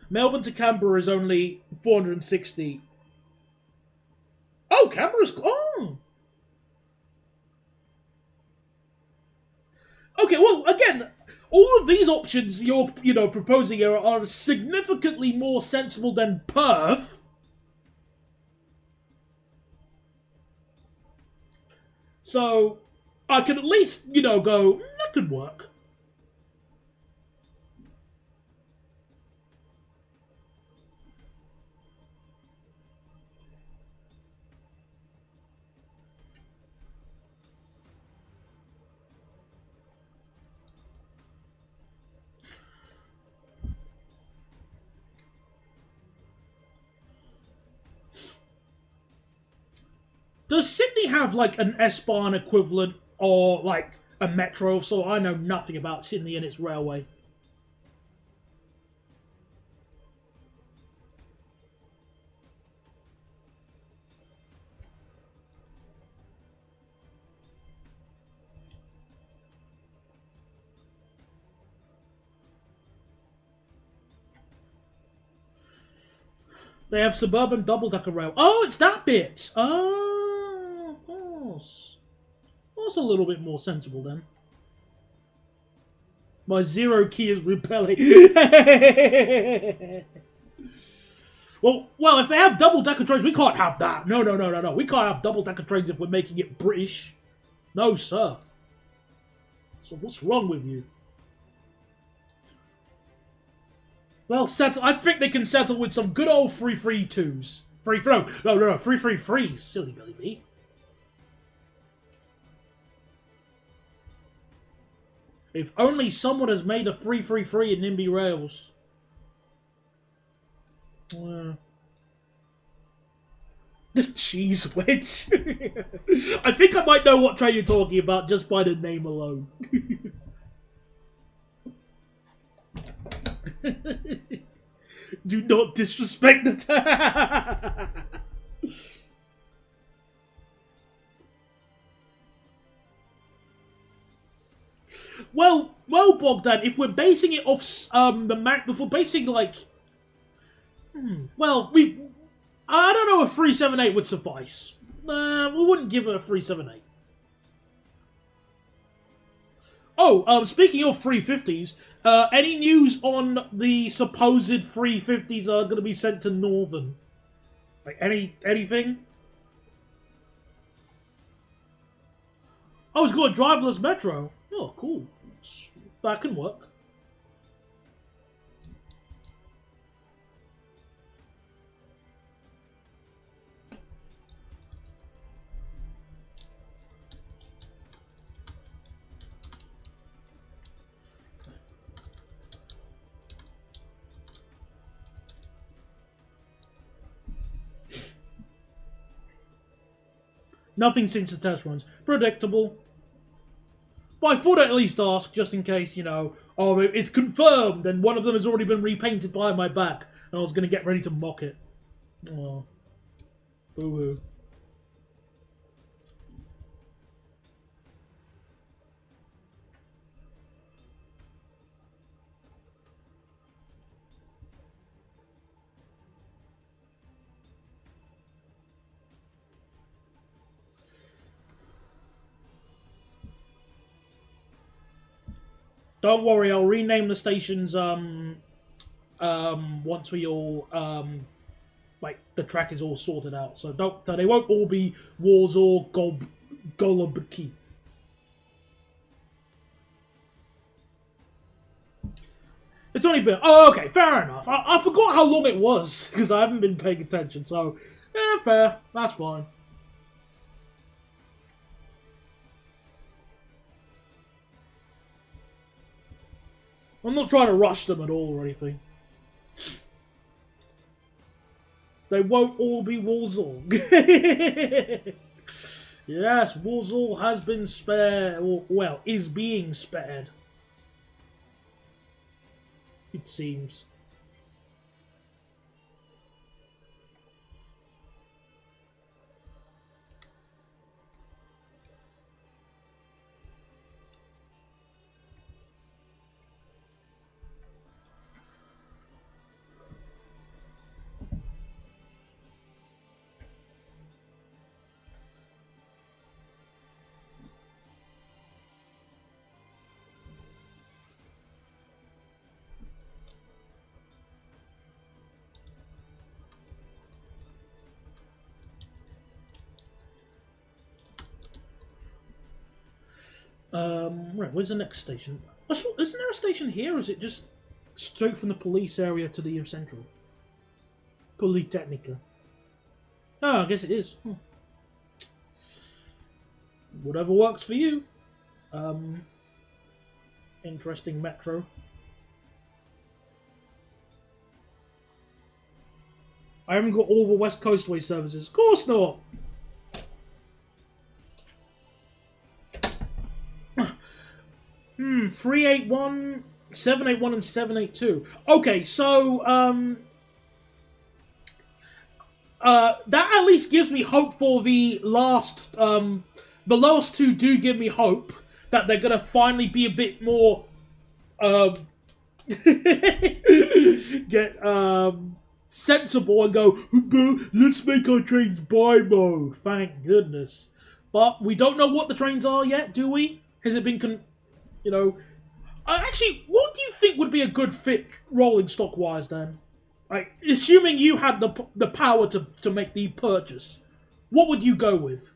Melbourne to Canberra is only 460. Oh, Canberra's... Oh! Okay, well, again, all of these options you're, proposing here are significantly more sensible than Perth. So, I can at least, go, that could work. Does Sydney have, like, an S-Bahn equivalent or, like, a metro? So I know nothing about Sydney and its railway. They have suburban double-decker rail. Oh, it's that bit! Oh, of course. That's a little bit more sensible, then. My zero key is repelling. well, if they have double-decker trains, we can't have that. No. We can't have double-decker trains if we're making it British. No, sir. So what's wrong with you? Well, I think they can settle with some good old 332s. No, 333s, silly Billy B. If only someone has made a 333 in Nimby Rails. The cheese wedge. I think I might know what train you're talking about just by the name alone. Do not disrespect the Well, Bogdan, if we're basing it off if we're basing like, I don't know if 378 would suffice. We wouldn't give it a 378. Oh, speaking of 350s, any news on the supposed 350s that are going to be sent to Northern? Like, anything? Oh, it's got a driverless metro. Oh, cool. That can work. Nothing since the test runs. Predictable. But I thought I'd at least ask, just in case, oh, it's confirmed, and one of them has already been repainted behind my back, and I was going to get ready to mock it. Oh. Boo-hoo. Don't worry, I'll rename the stations once we all like the track is all sorted out. So they won't all be Warsaw Golubki. It's only been... Oh, okay, fair enough. I forgot how long it was, because I haven't been paying attention, so... fair. That's fine. I'm not trying to rush them at all or anything. They won't all be Warsaw. Yes, Warsaw has been spared, or, well, is being spared. It seems. Right, where's the next station? Isn't there a station here, or is it just straight from the police area to the central? Polytechnica. Oh, I guess it is. Whatever works for you. Interesting metro. I haven't got all the West Coastway services. Of course not! 381, 781, and 782. Okay, so that at least gives me hope for the last. The last two do give me hope that they're gonna finally be a bit more get sensible and go, let's make our trains buy mode. Thank goodness. But we don't know what the trains are yet, do we? Has it been you know, actually, what do you think would be a good fit rolling stock wise then? Like, assuming you had the power to make the purchase, what would you go with?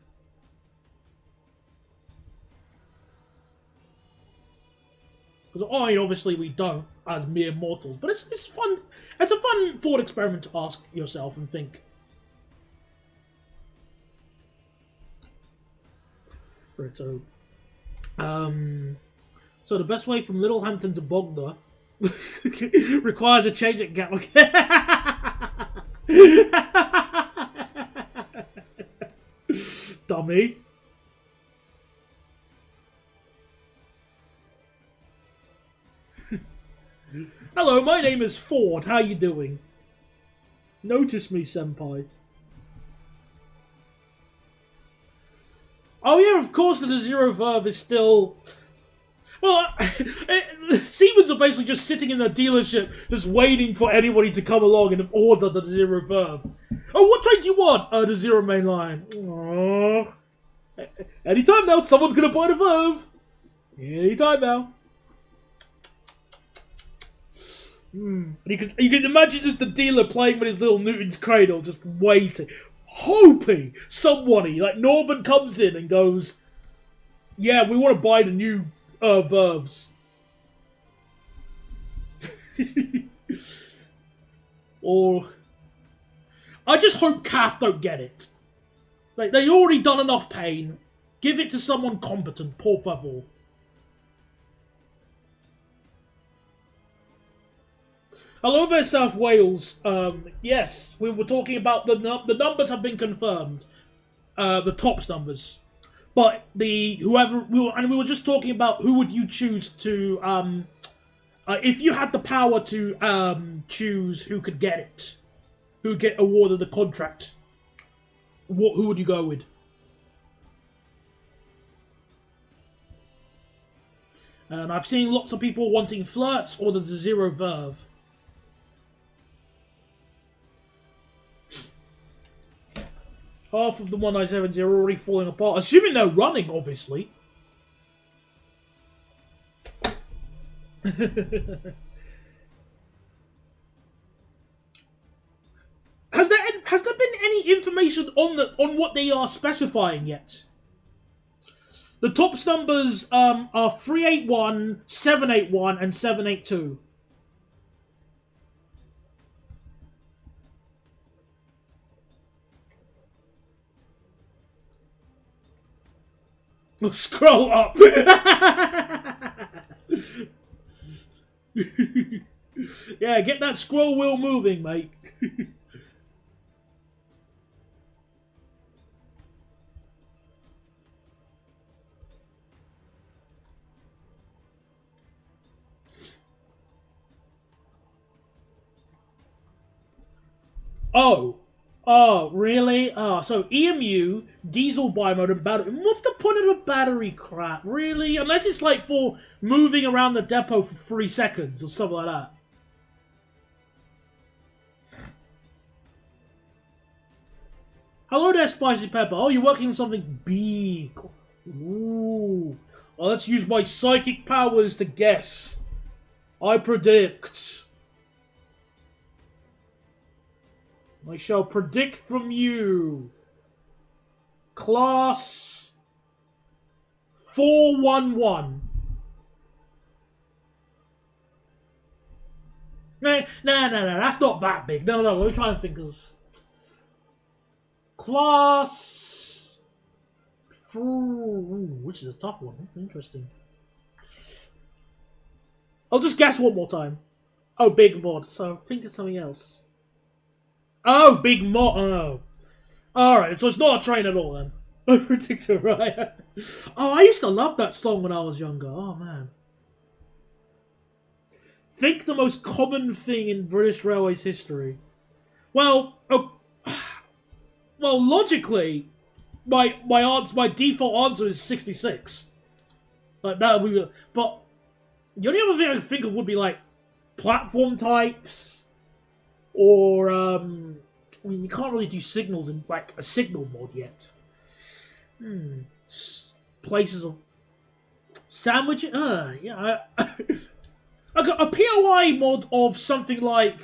Because obviously we don't as mere mortals, but it's fun. It's a fun thought experiment to ask yourself and think. Right, so so the best way from Littlehampton to Bognor requires a change at Gatwick. Dummy. Hello, my name is Ford. How you doing? Notice me, senpai. Oh yeah, of course the Zero Verve is still... Well, Siemens are basically just sitting in the dealership, just waiting for anybody to come along and order the Zero Verve. Oh, what train do you want? The Zero Main Line. Aww. Anytime now, someone's gonna buy the Verve. Anytime now. And you can imagine just the dealer playing with his little Newton's cradle, just waiting, hoping somebody like Northern comes in and goes, "Yeah, we want to buy the new Verves." Or I just hope CAF don't get it. Like, they already done enough pain. Give it to someone competent, por favor. Hello there, South Wales. Yes, we were talking about the numbers have been confirmed. The tops numbers. But we were just talking about who would you choose to, if you had the power to choose who could get it, who would get awarded the contract, who would you go with? And I've seen lots of people wanting Flirts or the Zero Verve. Half of the 1970s are already falling apart. Assuming they're running, obviously. Has there been any information on what they are specifying yet? The TOPS numbers are 381, 781, and 782. Scroll up. Yeah, get that scroll wheel moving, mate. Oh, really? Oh, so EMU, diesel bimode, and battery. What's the point of a battery crap? Really? Unless it's like for moving around the depot for 3 seconds or something like that. Hello there, Spicy Pepper. Oh, you're working on something big. Ooh. Oh, let's use my psychic powers to guess. I predict. I shall predict from you. Class 411. No, that's not that big. No, let me try and think of... Class... Ooh, which is a tough one. That's interesting. I'll just guess one more time. Oh, big mod. So think of something else. Oh, big mod. Oh. Alright, so it's not a train at all then. I predict it right. Oh, I used to love that song when I was younger. Oh, man. Think the most common thing in British Railways history. Well, logically, my default answer is 66. Like that would be, but the only other thing I can think of would be like platform types, or I mean, you can't really do signals in like a signal mod yet. Places of sandwich. Yeah. I got a POI mod of something like.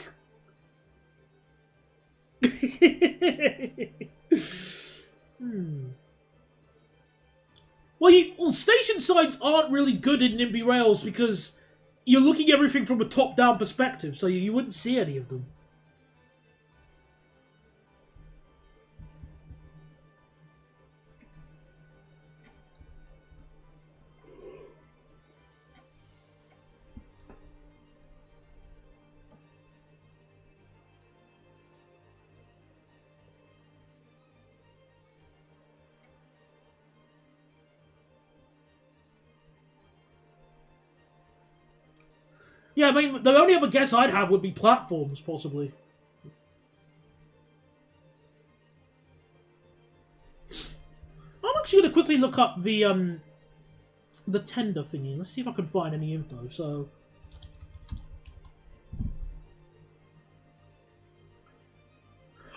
Well, station signs aren't really good in Nimby Rails because you're looking at everything from a top-down perspective, so you wouldn't see any of them. Yeah, I mean, the only other guess I'd have would be platforms, possibly. I'm actually going to quickly look up the tender thingy. Let's see if I can find any info. So,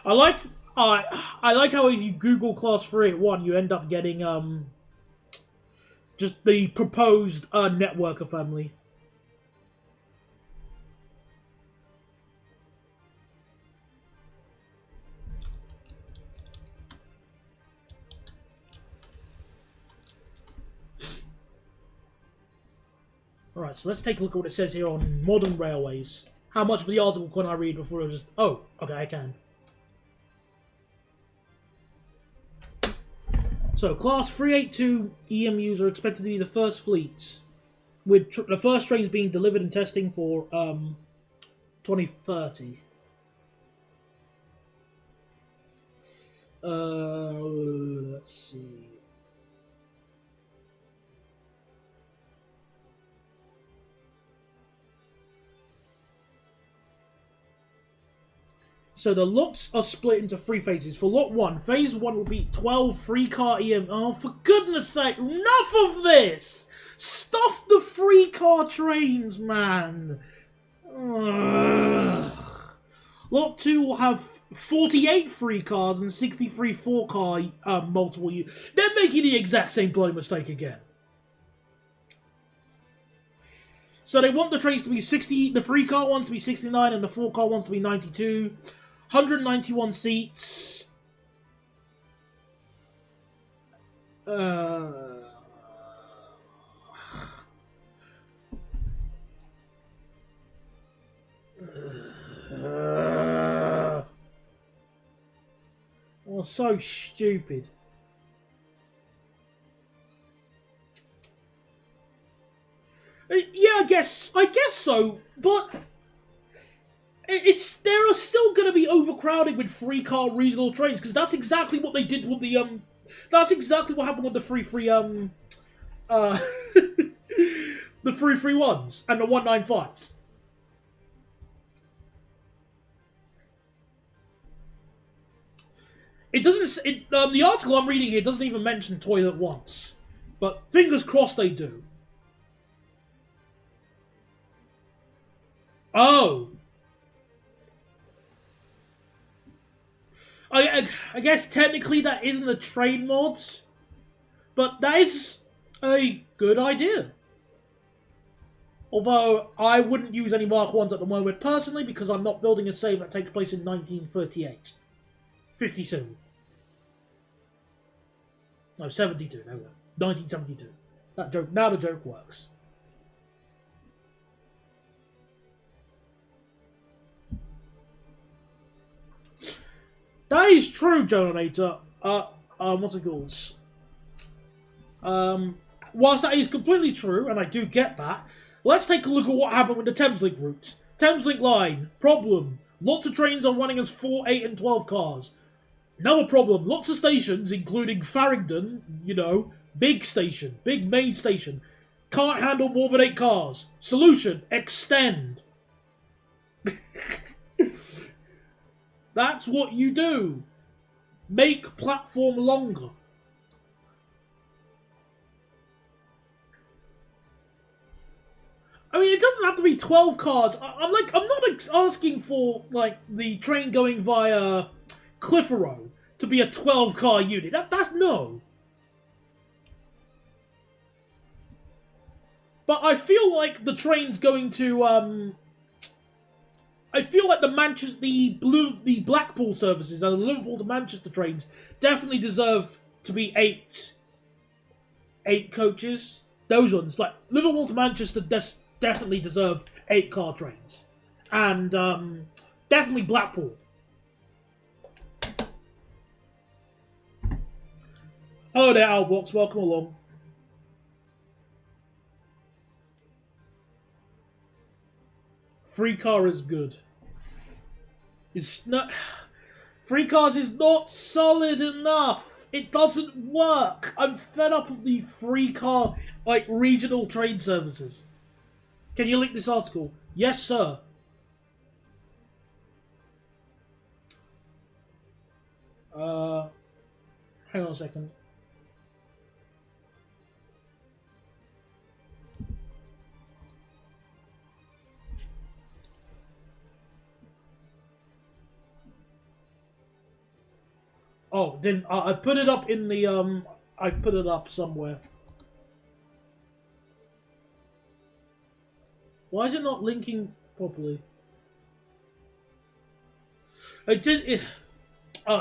I like how if you Google Class 381, you end up getting just the proposed networker family. Alright, so let's take a look at what it says here on modern railways. How much of the article can I read before I just... Oh, okay, I can. So, Class 382 EMUs are expected to be the first fleets, with the first trains being delivered and testing for 2030. Let's see... So the lots are split into 3 phases. For lot 1, phase 1 will be 12 3-car EM. Oh, for goodness sake, enough of this! Stuff the 3-car trains, man! Ugh. Lot 2 will have 48 3 cars and 63 4-car multiple use. They're making the exact same bloody mistake again. So they want the trains to be 60, the 3-car ones to be 69, and the 4-car ones to be 92. 191 seats. Oh, so stupid. Yeah, I guess so, but there are still going to be overcrowding with 3-car regional trains, because that's exactly what they did with the that's exactly what happened with the the 331s and the 195s. It doesn't. The article I'm reading here doesn't even mention toilet once, but fingers crossed they do. Oh. I guess technically that isn't a train mod, but that is a good idea. Although I wouldn't use any Mark 1s at the moment personally, because I'm not building a save that takes place in 1938. 52. No, 72. No, 1972. That joke. Now the joke works. That is true, Jonanator. What's it called? Whilst that is completely true, and I do get that, let's take a look at what happened with the Thameslink route. Thameslink line. Problem. Lots of trains are running as 4, 8, and 12 cars. Another problem. Lots of stations, including Farringdon, big station, big main station, can't handle more than 8 cars. Solution. Extend. That's what you do. Make platform longer. I mean, it doesn't have to be 12 cars. I'm not asking for, the train going via Clitheroe to be a 12-car unit. That's no. But I feel like the train's going to, I feel like the Blackpool services and the Liverpool to Manchester trains definitely deserve to be 8 coaches. Those ones, like Liverpool to Manchester, definitely deserve 8-car trains, and definitely Blackpool. Hello there, Albox. Welcome along. Free car is good. It's not. Free cars is not solid enough. It doesn't work. I'm fed up of the free car, regional train services. Can you link this article? Yes, sir. Hang on a second. Oh, then I put it up in the I put it up somewhere. Why is it not linking properly? It did.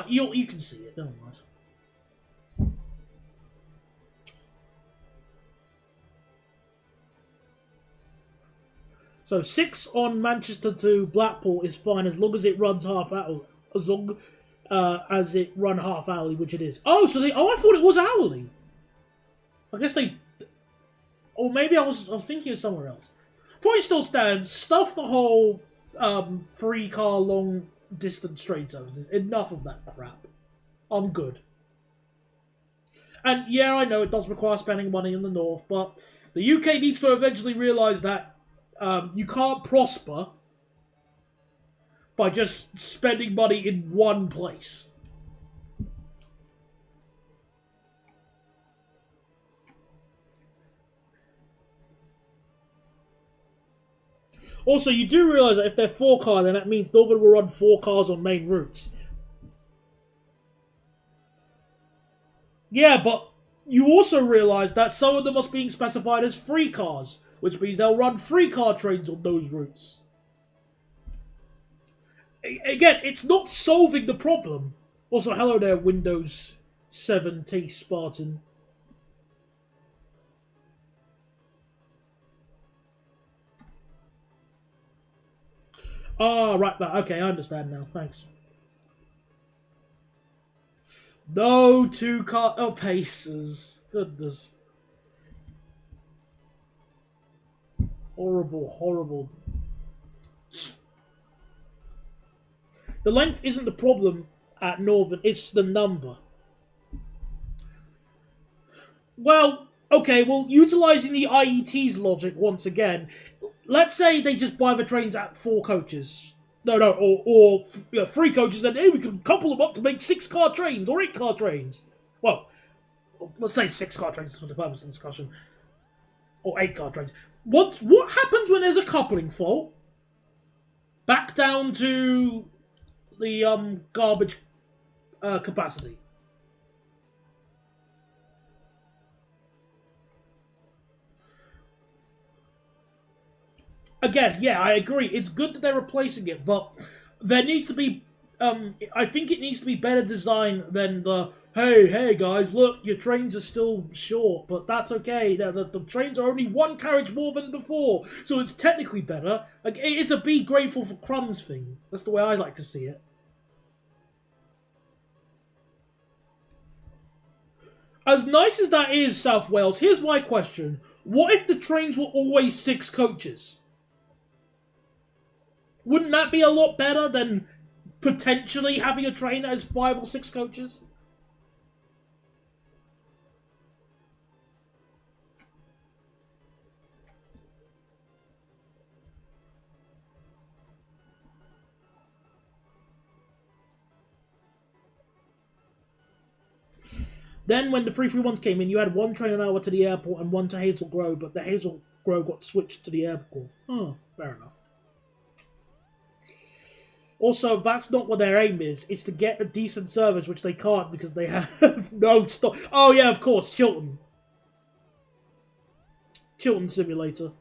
You can see it. Never mind. So 6 on Manchester to Blackpool is fine as long as it runs half hour. As long as it run half hourly, which it is. Oh, so I thought it was hourly. I guess they. Or maybe I was thinking of somewhere else. Point still stands. Stuff the whole 3-car long distance train services. Enough of that crap. I'm good. And yeah, I know it does require spending money in the north, but the UK needs to eventually realise that you can't prosper by just spending money in one place. Also, you do realise that if they're 4-car, then that means Northern will run 4 cars on main routes. Yeah, but you also realise that some of them are being specified as 3 cars. which means they'll run 3-car trains on those routes. Again, it's not solving the problem. Also, hello there, Windows 7 T Spartan. Ah, right, okay, I understand now, thanks. No 2-car paces. Goodness. Horrible, horrible. The length isn't the problem at Northern, it's the number. Well, okay, well, utilising the IET's logic once again, let's say they just buy the trains at 4 coaches. Or 3 coaches, then hey, we can couple them up to make 6-car trains or 8-car trains. Well, let's say 6-car trains for the purpose of discussion. Or 8-car trains. What happens when there's a coupling fault? Back down to the garbage capacity. Again, yeah, I agree. It's good that they're replacing it, but there needs to be. I think it needs to be better designed than the hey guys, look, your trains are still short, but that's okay. The trains are only 1 carriage more than before, so it's technically better. Like it's a be grateful for crumbs thing. That's the way I like to see it. As nice as that is, South Wales, here's my question. What if the trains were always 6 coaches? Wouldn't that be a lot better than potentially having a train that has 5 or 6 coaches? Then when the 331s came in, you had 1 train an hour to the airport and 1 to Hazel Grove, but the Hazel Grove got switched to the airport. Oh, fair enough. Also, that's not what their aim is. It's to get a decent service, which they can't because they have no stock. Oh yeah, of course, Chiltern. Chiltern Simulator.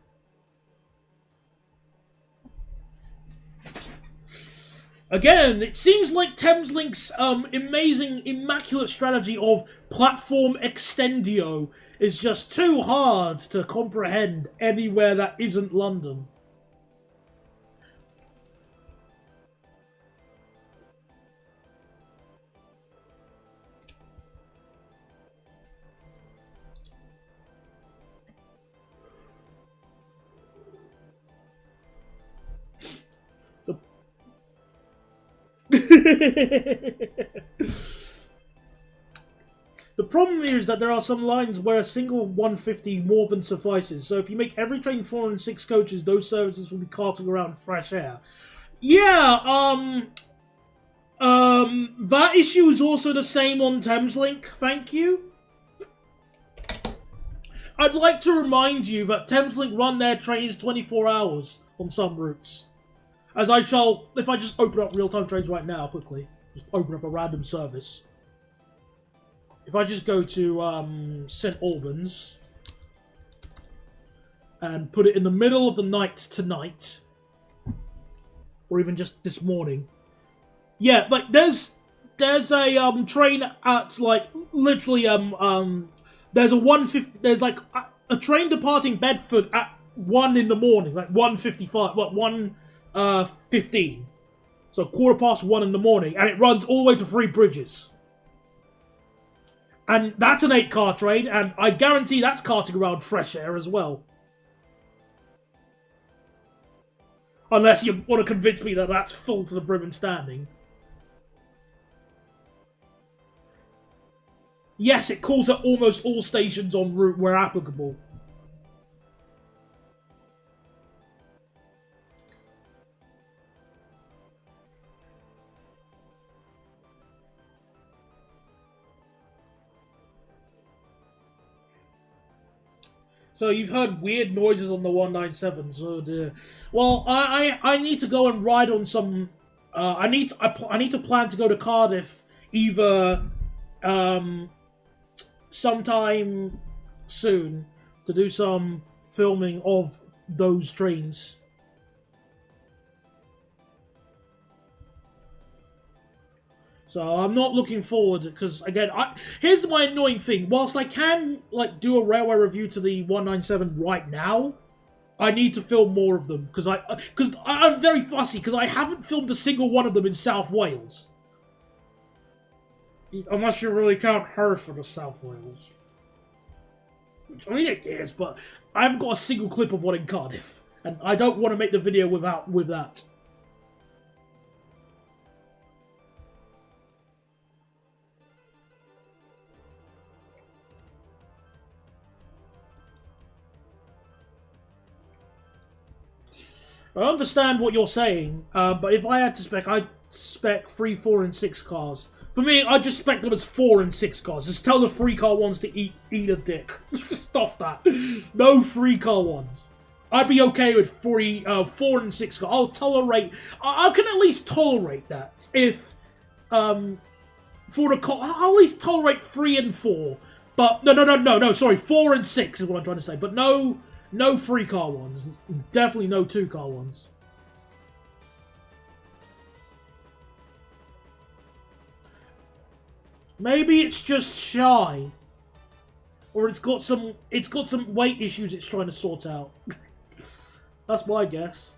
Again, it seems like Thameslink amazing, immaculate strategy of platform extendio is just too hard to comprehend anywhere that isn't London. The problem here is that there are some lines where a single 150 more than suffices. So if you make every train 4 and 6 coaches, those services will be carting around fresh air. Yeah, that issue is also the same on Thameslink, thank you. I'd like to remind you that Thameslink run their trains 24 hours on some routes. As I shall, if I just open up real-time trains right now, quickly. Just open up a random service. If I just go to St. Albans and put it in the middle of the night tonight, or even just this morning. Yeah, like there's a train at like literally there's a 150. There's like a train departing Bedford at 1 in the morning, like 1:55. What 1:15. So 1:15 in the morning, and it runs all the way to Three Bridges. And that's an 8-car train, and I guarantee that's carting around fresh air as well. Unless you want to convince me that that's full to the brim and standing. Yes, it calls at almost all stations en route where applicable. So you've heard weird noises on the 197s. Oh dear. Well, I need to go and ride on some. I need to plan to go to Cardiff either sometime soon to do some filming of those trains. So I'm not looking forward because again, here's my annoying thing. Whilst I can like do a railway review to the 197 right now, I need to film more of them because I'm very fussy because I haven't filmed a single one of them in South Wales. Unless you really count Hereford or South Wales. I mean, it is, but I haven't got a single clip of one in Cardiff. And I don't want to make the video with that. I understand what you're saying, but if I had to spec, I'd spec 3, 4, and 6 cars. For me, I'd just spec them as 4 and 6 cars. Just tell the 3-car ones to eat a dick. Stop that. No 3-car ones. I'd be okay with 4 and 6 cars. I'll tolerate. I can at least tolerate that if for the car, I'll at least tolerate 3 and 4. But no. Sorry, 4 and 6 is what I'm trying to say. But no 3-car ones. Definitely no 2-car ones. Maybe it's just shy, or it's got some weight issues it's trying to sort out. That's my guess.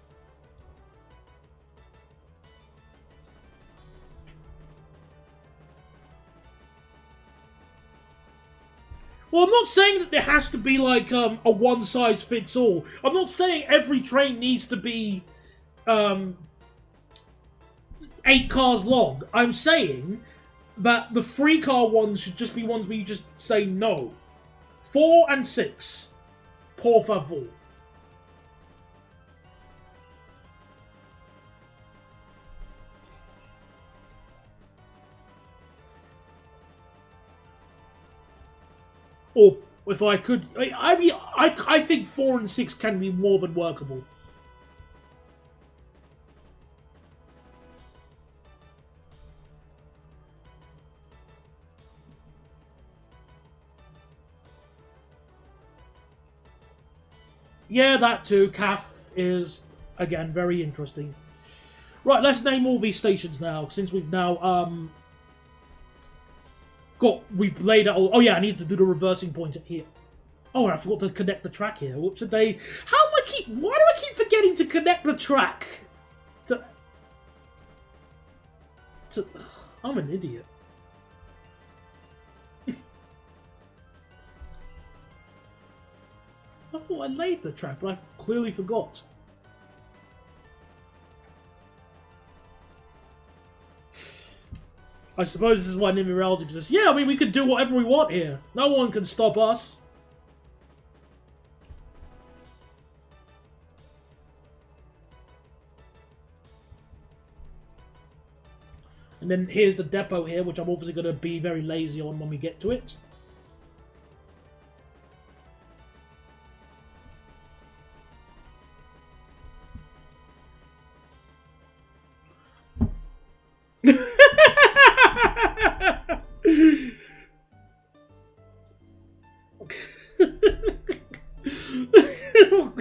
Well, I'm not saying that there has to be like a one-size-fits-all. I'm not saying every train needs to be 8 cars long. I'm saying that the 3-car ones should just be ones where you just say no. 4 and 6. Por favor. Or if I could, I think 4 and 6 can be more than workable. Yeah, that too. CAF is, again, very interesting. Right, let's name all these stations now, since we've now, we've laid out all... Oh yeah, I need to do the reversing point here. Oh, and I forgot to connect the track here. Whoops a day. Why do I keep forgetting to connect the track? I'm an idiot. I thought I laid the track, but I clearly forgot. I suppose this is why Nimby Rails exists. Yeah, I mean, we can do whatever we want here. No one can stop us. And then here's the depot here, which I'm obviously going to be very lazy on when we get to it.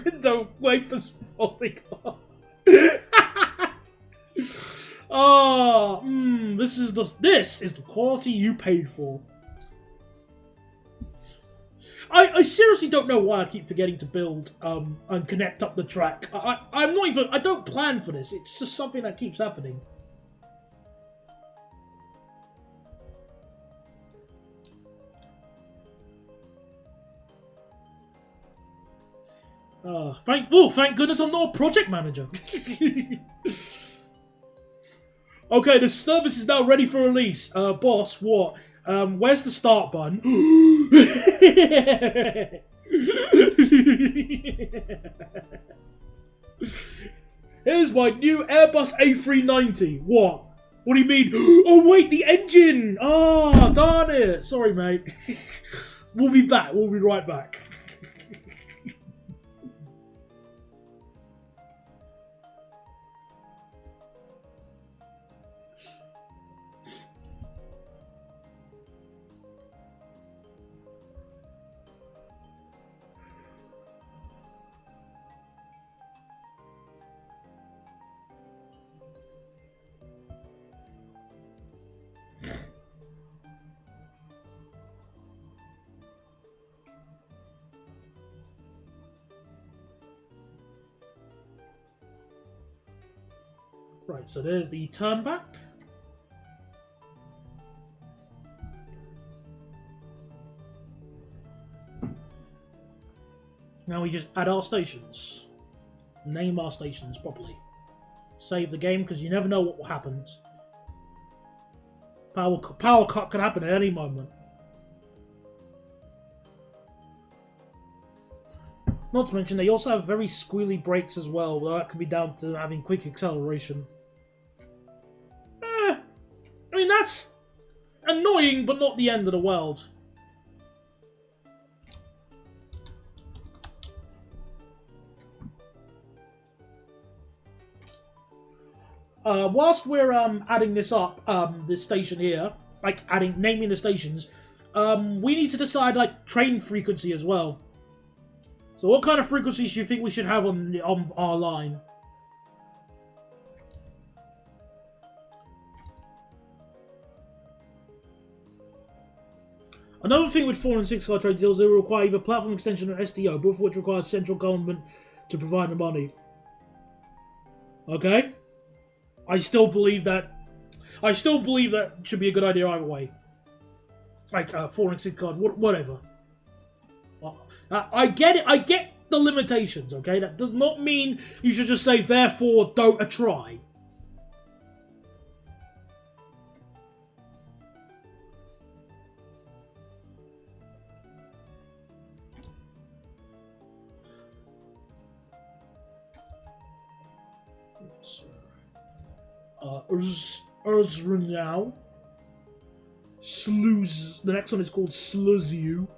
Window wafers falling off. Oh, this is the quality you paid for. I seriously don't know why I keep forgetting to build and connect up the track. I don't plan for this. It's just something that keeps happening. Thank goodness I'm not a project manager. Okay, the service is now ready for release. Boss, what? Where's the start button? Here's my new Airbus A390. What? What do you mean? Oh wait, the engine! Ah, darn it! Sorry, mate. We'll be back. We'll be right back. Right, so there's the turn back. Now we just add our stations. Name our stations properly. Save the game because you never know what happens. Power cut could happen at any moment. Not to mention they also have very squealy brakes as well. That could be down to having quick acceleration. I mean that's annoying, but not the end of the world. Whilst we're adding this up, this station here, like naming the stations, we need to decide like train frequency as well. So, what kind of frequencies do you think we should have on our line? Another thing with 4 and 6 car trains is they require either platform extension or SDO, both of which requires central government to provide the money. Okay. I still believe that should be a good idea either way. Like 4 and 6 card, whatever. I get it. I get the limitations. Okay, that does not mean you should just say therefore don't try. Now. Sluz. The next one is called Sluzu.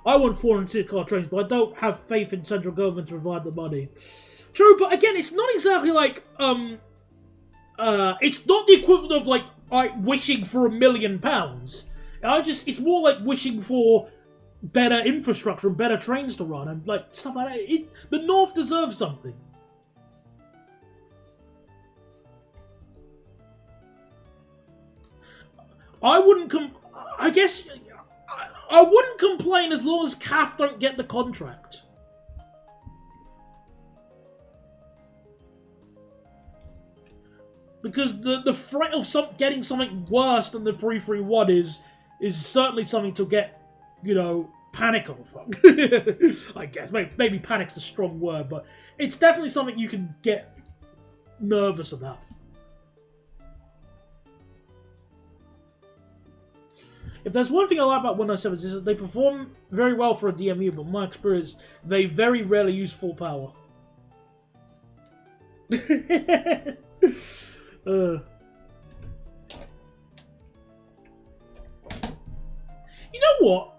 I want 4 and 6 car trains, but I don't have faith in central government to provide the money. True, but again, it's not exactly like it's not the equivalent of like wishing for £1 million. It's more like wishing for better infrastructure and better trains to run and like stuff like that. The North deserves something. I wouldn't complain as long as CAF don't get the contract. Because the threat of getting something worse than the 331 is certainly something to get, you know, panic over. I guess. Maybe panic's a strong word, but it's definitely something you can get nervous about. If there's one thing I like about 197s is that they perform very well for a DMU, but in my experience, they very rarely use full power. You know what?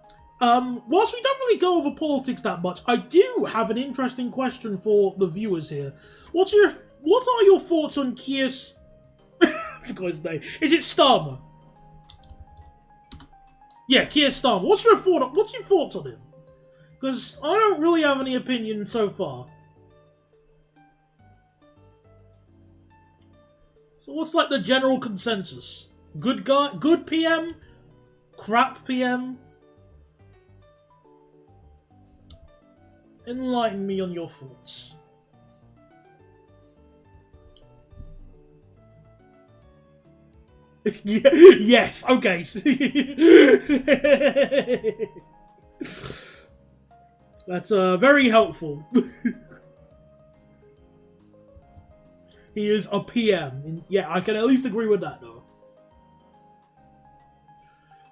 Whilst we don't really go over politics that much, I do have an interesting question for the viewers here. What are your thoughts on Keir's... I forgot his name. Is it Starmer? Yeah, Keir Starmer. What's your thoughts on him? Because I don't really have any opinion so far. So what's like the general consensus? Good guy, good PM, crap PM. Enlighten me on your thoughts. Yes, okay. That's very helpful. He is a PM. Yeah, I can at least agree with that, though.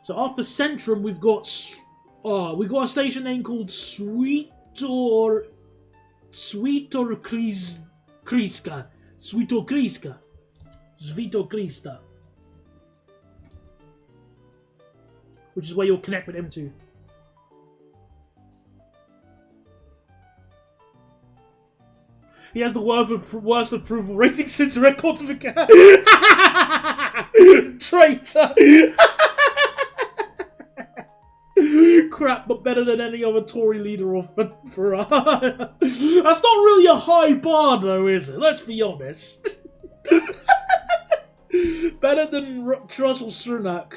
So after Centrum, we've got a station name called Svitokriska. Which is where you'll connect with M2. He has the worst approval rating since records of a cat. Traitor! crap, but better than any other Tory leader or for That's not really a high bar, though, is it? Let's be honest. Better than Truss or Sunak,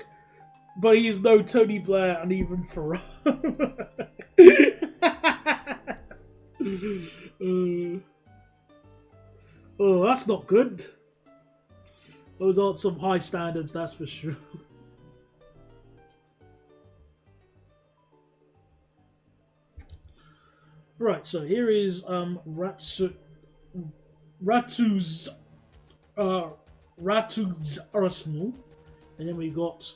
but he's no Tony Blair and even Farage. Oh, that's not good. Those aren't some high standards, that's for sure. Right, so here is Ratu's Arsenal, and then we got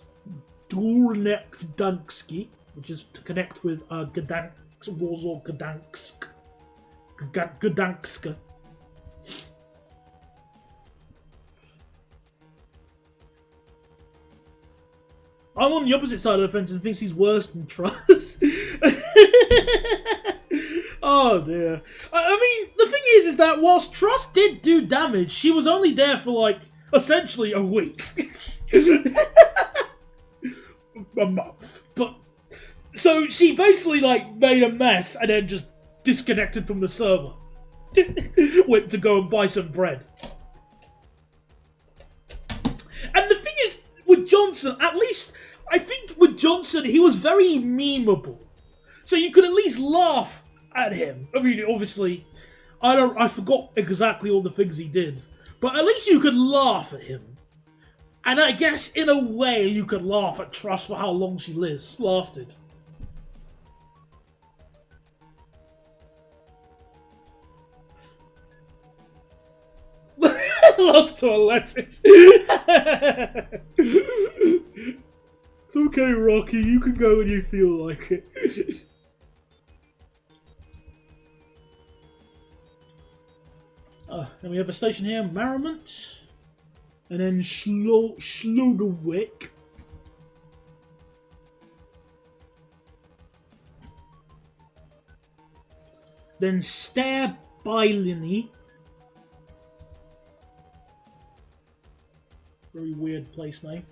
Durnek Gdański, which is to connect with Gdansk, Warsaw, Gdansk. Gdansk. I'm on the opposite side of the fence and thinks he's worse than Truss. Oh dear. I mean, the thing is that whilst Truss did do damage, she was only there for like essentially a week. A month. But so she basically like made a mess and then just disconnected from the server. Went to go and buy some bread. And the thing is, with Johnson, at least I think with Johnson, he was very memeable. So you could at least laugh at him. I mean, obviously, I forgot exactly all the things he did, but at least you could laugh at him. And I guess in a way you could laugh at Truss for how long she lasted. Lost to a lettuce. It's okay, Rocky. You can go when you feel like it. Then we have a station here, Merriment, and then Slodowik. Then Stairbiliny. Very weird place name.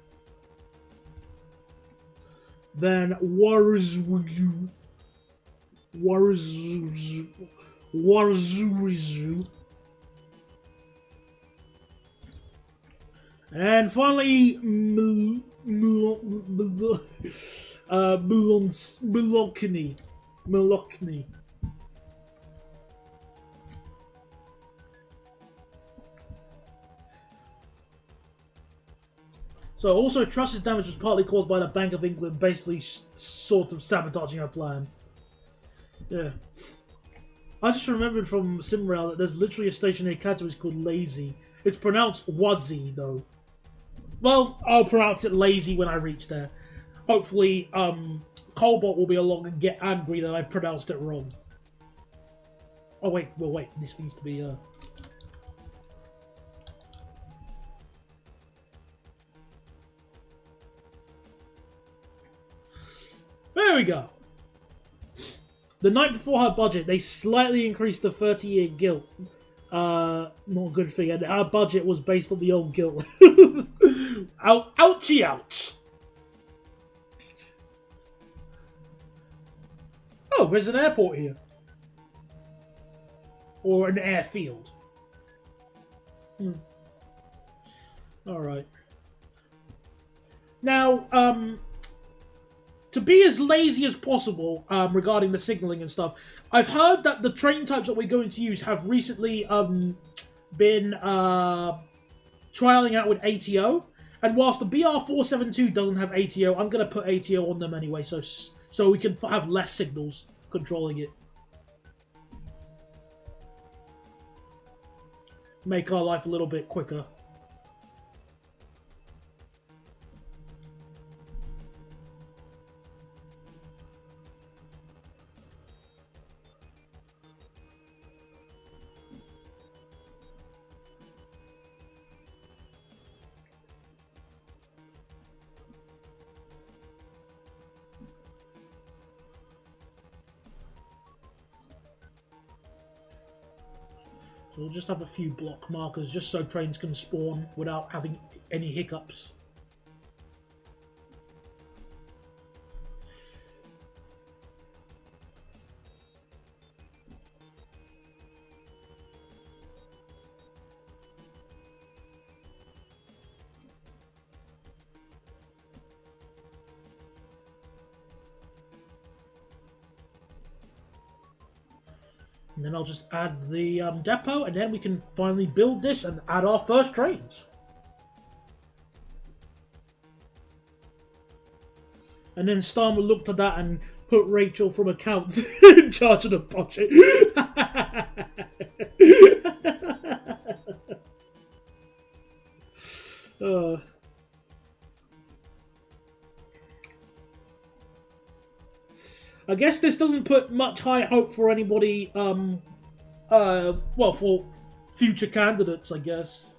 Then Warzurizu. And finally, Milokny. So also, Truss's damage was partly caused by the Bank of England basically sort of sabotaging her plan. Yeah. I just remembered from Simrail that there's literally a station near Katowice called Lazy. It's pronounced Wazzy, though. Well, I'll pronounce it Lazy when I reach there. Hopefully, Colbot will be along and get angry that I pronounced it wrong. Oh, wait. Well, wait. This needs to be, There we go. The night before her budget, they slightly increased the 30-year guilt. Not a good thing. And our budget was based on the old guilt. Ouchie ouch. Oh, there's an airport here. Or an airfield. Alright. Now, to be as lazy as possible regarding the signalling and stuff, I've heard that the train types that we're going to use have recently been trialing out with ATO. And whilst the BR472 doesn't have ATO, I'm going to put ATO on them anyway, so we can have less signals controlling it. Make our life a little bit quicker. We'll just have a few block markers just so trains can spawn without having any hiccups. And then I'll just add the depot, and then we can finally build this and add our first trains. And then Stan will look to that and put Rachel from accounts in charge of the budget. I guess this doesn't put much high hope for anybody, well, for future candidates, I guess.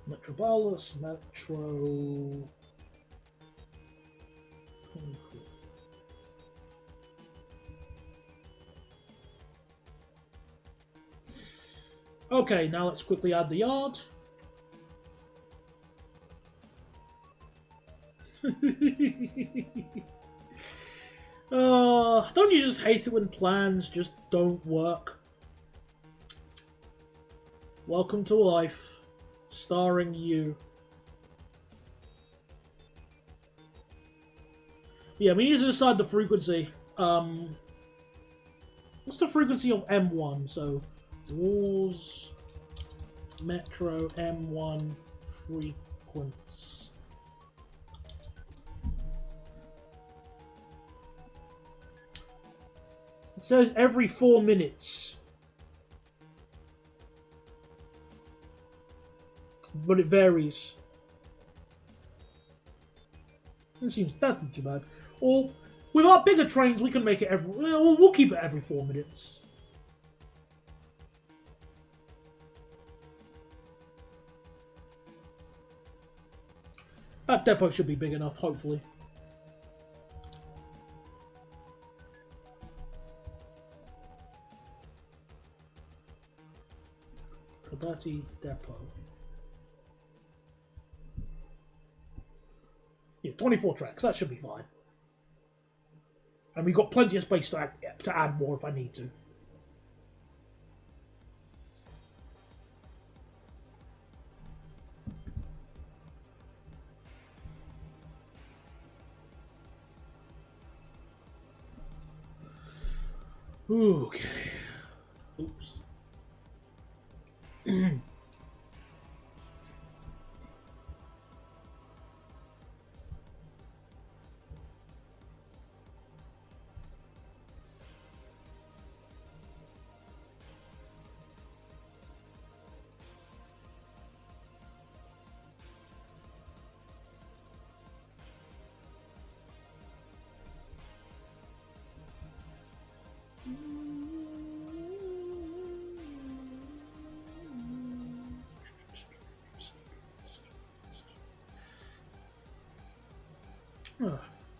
Metropolis, Metro... Okay, now let's quickly add the yard. Don't you just hate it when plans just don't work? Welcome to life, starring you. Yeah, we need to decide the frequency. What's the frequency of M1? So, Wars, Metro, M1, frequency. It says every 4 minutes. But it varies. It seems that's not too bad. Or with our bigger trains, we can make it every. We'll keep it every 4 minutes. That depot should be big enough, hopefully. Kabati depot. Yeah, 24 tracks. That should be fine. And we've got plenty of space to add more if I need to. Okay. Oops.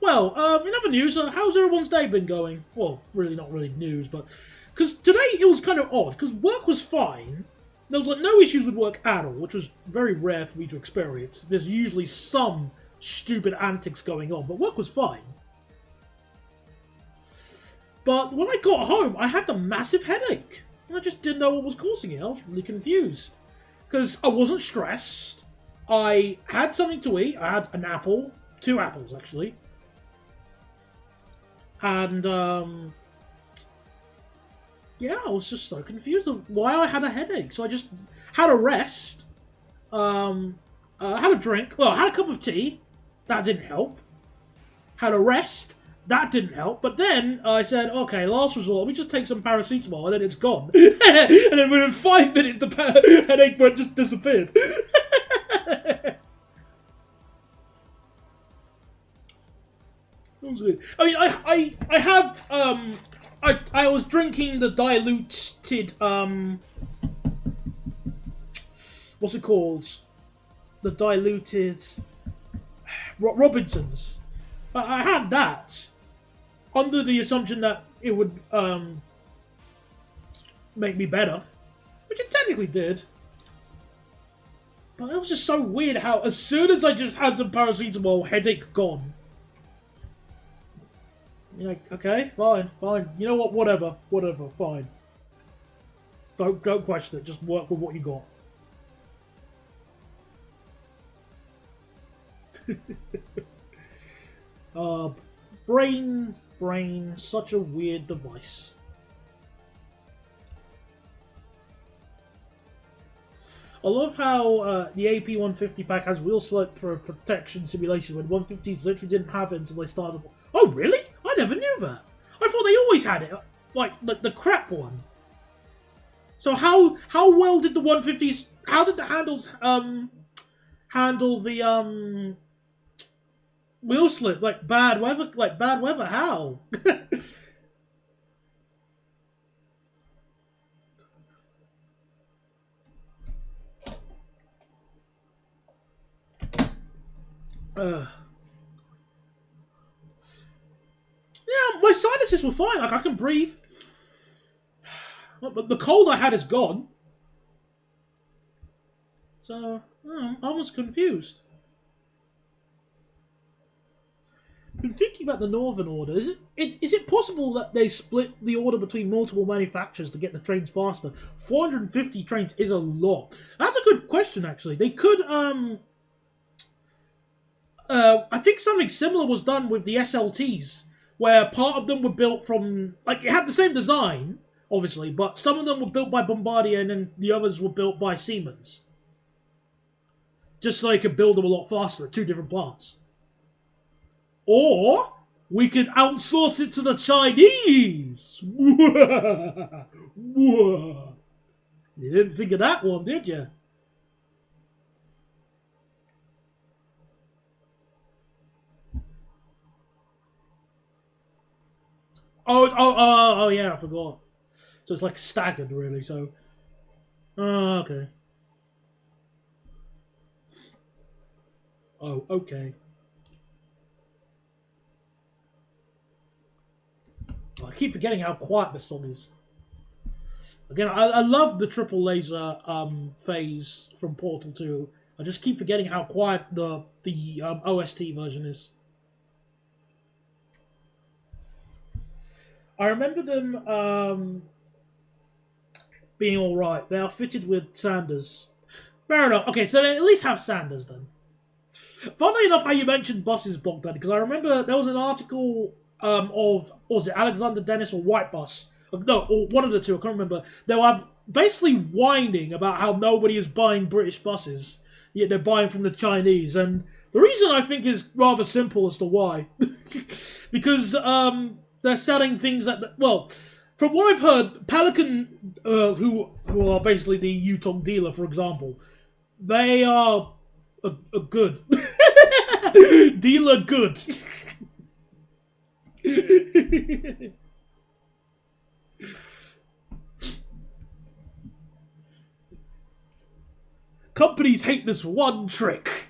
Well, in other news, how's everyone's day been going? Well, really not really news, but... Because today it was kind of odd, because work was fine. There was like no issues with work at all, which was very rare for me to experience. There's usually some stupid antics going on, but work was fine. But when I got home, I had a massive headache. I just didn't know what was causing it. I was really confused. Because I wasn't stressed. I had something to eat. I had an apple. 2 apples, actually. And, yeah, I was just so confused of why I had a headache. So I just had a rest. Had a drink. Well, I had a cup of tea. That didn't help. Had a rest. That didn't help. But then I said, okay, last resort, let me just take some paracetamol, and then it's gone. And then within 5 minutes, the headache just disappeared. I mean, I have, I was drinking the diluted, what's it called? The diluted Robinsons. I had that under the assumption that it would, make me better, which it technically did. But it was just so weird how as soon as I just had some paracetamol, headache gone. You're like, okay, fine. You know what? Whatever, fine. Don't question it. Just work with what you got. Uh, brain, such a weird device. I love how the AP-150 pack has wheel slip for protection simulation when 150s literally didn't have it until they started. Oh, really? I never knew that. I thought they always had it, like the crap one. So how well did the 150s? How did the handles handle the wheel slip? Like bad weather? Like bad weather? How? Yeah, my sinuses were fine. Like I can breathe. But the cold I had is gone. So I was confused. Been thinking about the Northern Order. Is it possible that they split the order between multiple manufacturers to get the trains faster? 450 trains is a lot. That's a good question, actually. They could I think something similar was done with the SLTs, where part of them were built from like it had the same design, obviously, but some of them were built by Bombardier and then the others were built by Siemens. Just so they could build them a lot faster at two different parts. Or we could outsource it to the Chinese. You didn't think of that one, did you? Oh, yeah, I forgot. So it's like staggered, really. So, okay. Oh, okay. I keep forgetting how quiet this song is. Again, I love the triple laser phase from Portal 2. I just keep forgetting how quiet the OST version is. I remember them being all right. They are fitted with Sanders. Fair enough. Okay, so they at least have Sanders then. Funnily enough, how you mentioned buses, Bogdan, because I remember there was an article of was it Alexander Dennis or White Bus? No, or one of the two. I can't remember. They were basically whining about how nobody is buying British buses, yet they're buying from the Chinese. And the reason I think is rather simple as to why, because they're selling things that well. From what I've heard, Pelican, who are basically the Yutong dealer, for example, they are a good dealer. Good. Companies hate this one trick.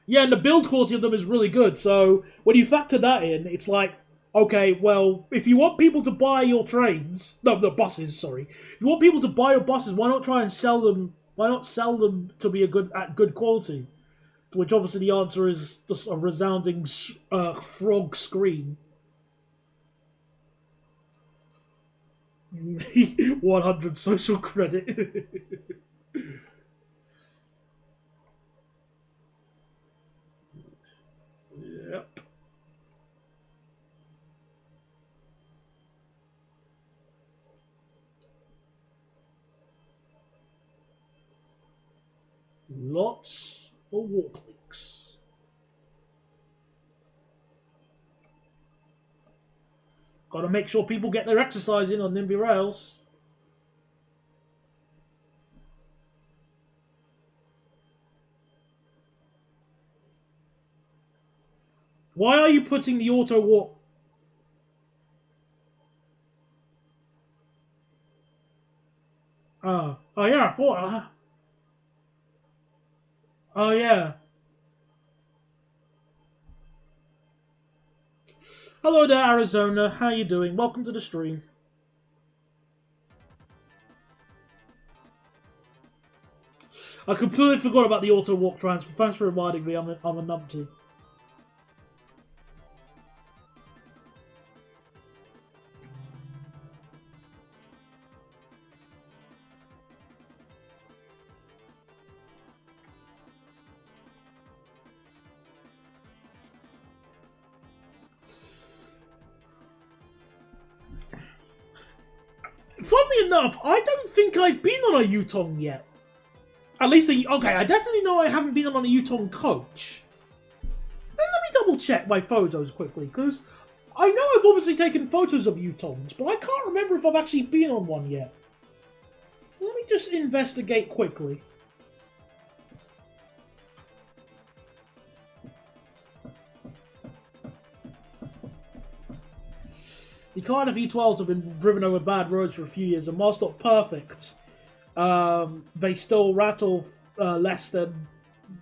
Yeah, and the build quality of them is really good. So when you factor that in, it's like, okay, well, if you want people to buy your trains, no, the buses, sorry. If you want people to buy your buses, why not try and sell them? Why not sell them to be at good quality? To which obviously the answer is just a resounding frog scream. 100 social credit. Yep. Lots of walk links. Gotta make sure people get their exercise in on Nimby Rails. Why are you putting the auto walk? Oh yeah, I thought. Oh yeah. Hello there, Arizona. How you doing? Welcome to the stream. I completely forgot about the auto walk transfer. Thanks for reminding me. I'm a numpty. funnily enough, I don't think I've been on a Yutong yet. At least, okay, I definitely know I haven't been on a Yutong coach. And let me double check my photos quickly, because I know I've obviously taken photos of Yutongs, but I can't remember if I've actually been on one yet. So let me just investigate quickly. The Cardiff E12s have been driven over bad roads for a few years, and whilst not perfect, they still rattle less than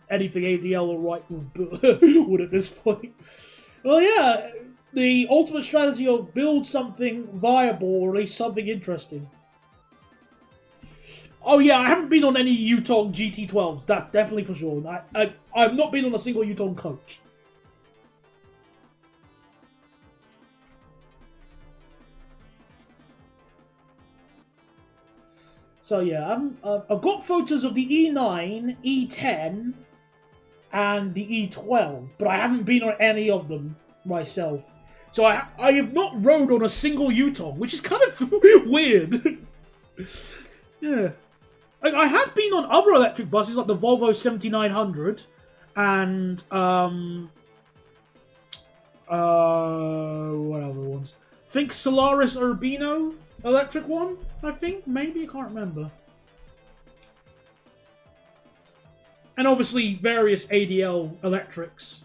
anything ADL or Wright would at this point. Well, yeah, the ultimate strategy of build something viable or at least something interesting. Oh yeah, I haven't been on any Yutong GT12s, that's definitely for sure. I've not been on a single Yutong coach. So yeah, I've got photos of the E9, E10, and the E12, but I haven't been on any of them myself. So I have not rode on a single Yutong, which is kind of weird. Yeah. I have been on other electric buses, like the Volvo 7900, and, what other ones? I think Solaris Urbino electric one, I think? Maybe? I can't remember. And obviously various ADL electrics.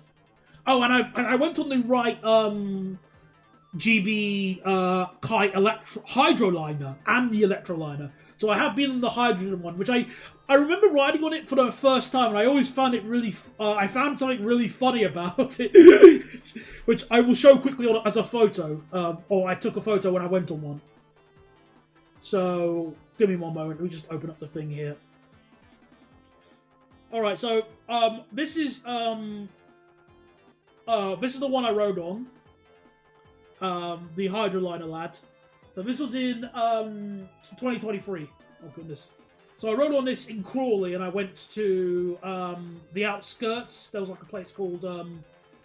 Oh, and I went on the right GB Kite Hydroliner and the Electroliner. So I have been on the hydrogen one, which I remember riding on it for the first time, and I always found it really. I found something really funny about it, which I will show quickly on as a photo. Or I took a photo when I went on one. So give me one moment. Let me just open up the thing here. All right. So this is the one I rode on. The Hydroliner lad. So this was in 2023. Oh goodness. So I rode on this in Crawley, and I went to the outskirts. There was like a place called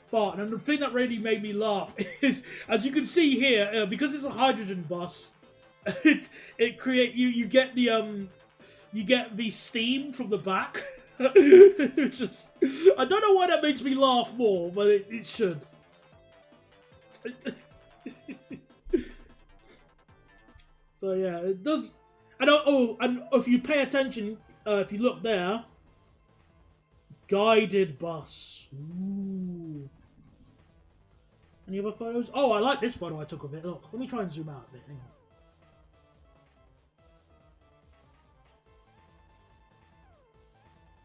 Barton, and the thing that really made me laugh is, as you can see here, because it's a hydrogen bus, it create you get the steam from the back. Just, I don't know why that makes me laugh more, but it should. So yeah, it does. And if you pay attention, if you look there, guided bus. Ooh. Any other photos? Oh, I like this photo I took of it. Look, let me try and zoom out a bit. Hang on.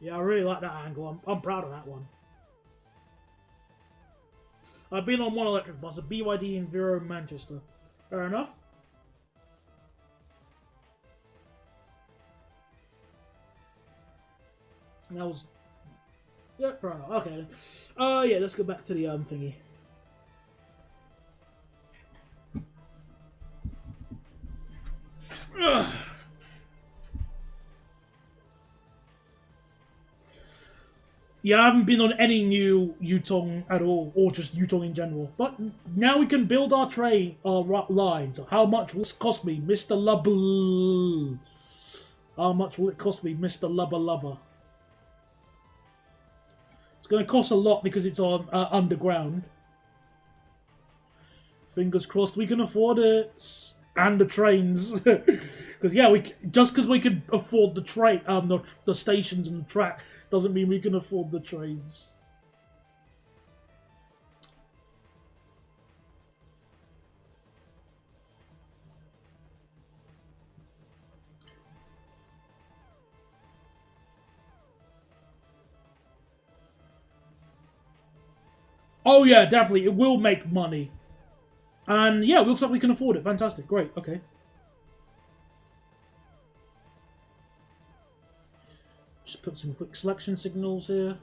Yeah, I really like that angle. I'm proud of that one. I've been on one electric bus, a BYD in Vero, Manchester. Fair enough. And that was... Yeah, fair enough. Okay. Yeah, let's go back to the thingy. Ugh. Yeah, I haven't been on any new Yutong at all, or just Yutong in general. But now we can build our train, our line. So how much will it cost me, Mr. Lubba? How much will it cost me, Mr. Lubba Lubba? It's going to cost a lot because it's on underground. Fingers crossed we can afford it. And the trains. Because, yeah, just because we can afford the train, the stations and the track, doesn't mean we can afford the trains. Oh yeah, definitely. It will make money. And yeah, it looks like we can afford it. Fantastic. Great. Okay. Just put some quick selection signals here.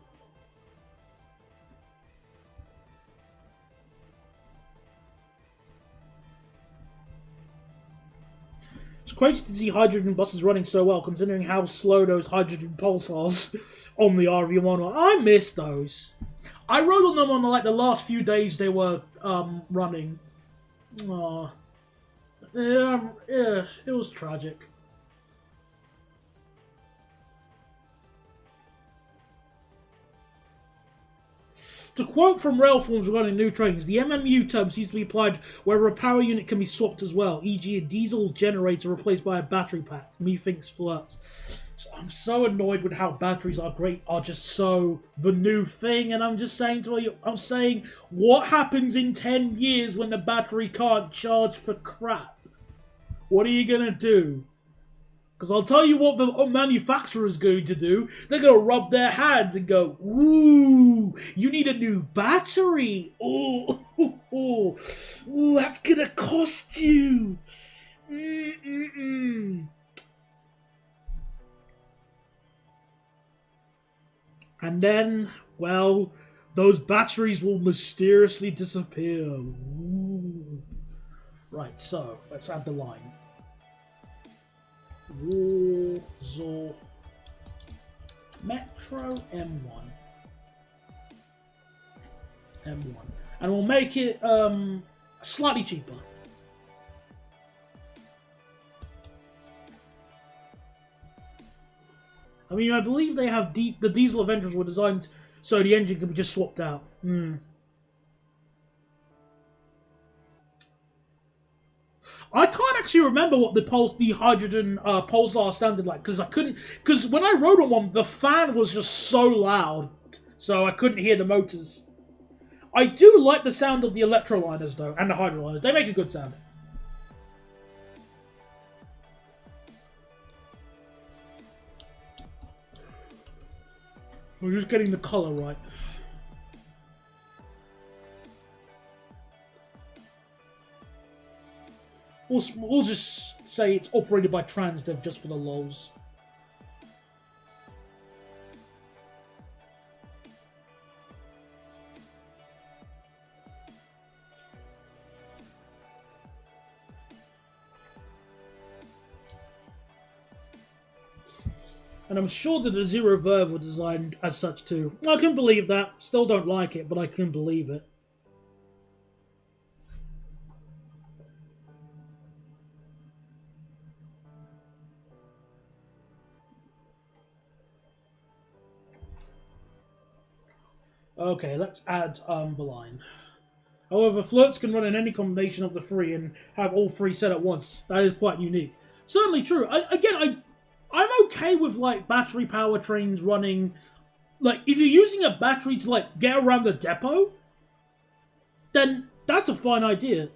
It's crazy to see hydrogen buses running so well, considering how slow those hydrogen pulsars on the RV1 are. I miss those. I rode on them on like the last few days they were running. Aww. Yeah, it was tragic. To quote from rail forms regarding new trains, the MMU term seems to be applied where a power unit can be swapped as well, e.g. a diesel generator replaced by a battery pack. Methinks flirts. So I'm so annoyed with how batteries are just so the new thing, and I'm just saying to you, I'm saying, what happens in 10 years when the battery can't charge for crap? What are you gonna do? Because I'll tell you what the manufacturer's going to do. They're going to rub their hands and go, ooh, you need a new battery. Oh, ooh, that's going to cost you. Mm-mm-mm. And then, well, those batteries will mysteriously disappear. Ooh. Right, so let's add the line. Warsaw Metro M1. M1. And we'll make it slightly cheaper. I mean, I believe they have the diesel Avengers were designed so the engine can be just swapped out. I can't actually remember what the hydrogen pulsar sounded like because when I rode on one, the fan was just so loud, so I couldn't hear the motors. I do like the sound of the electroliners though, and the hydroliners. They make a good sound. We're just getting the color right. We'll just say it's operated by Transdev just for the lols. And I'm sure that the Zero Verve were designed as such too. I can believe that. Still don't like it, but I can believe it. Okay, let's add the line. However, flirts can run in any combination of the three and have all three set at once. That is quite unique. Certainly true. I'm okay with like battery power trains running. Like, if you're using a battery to like get around the depot, then that's a fine idea.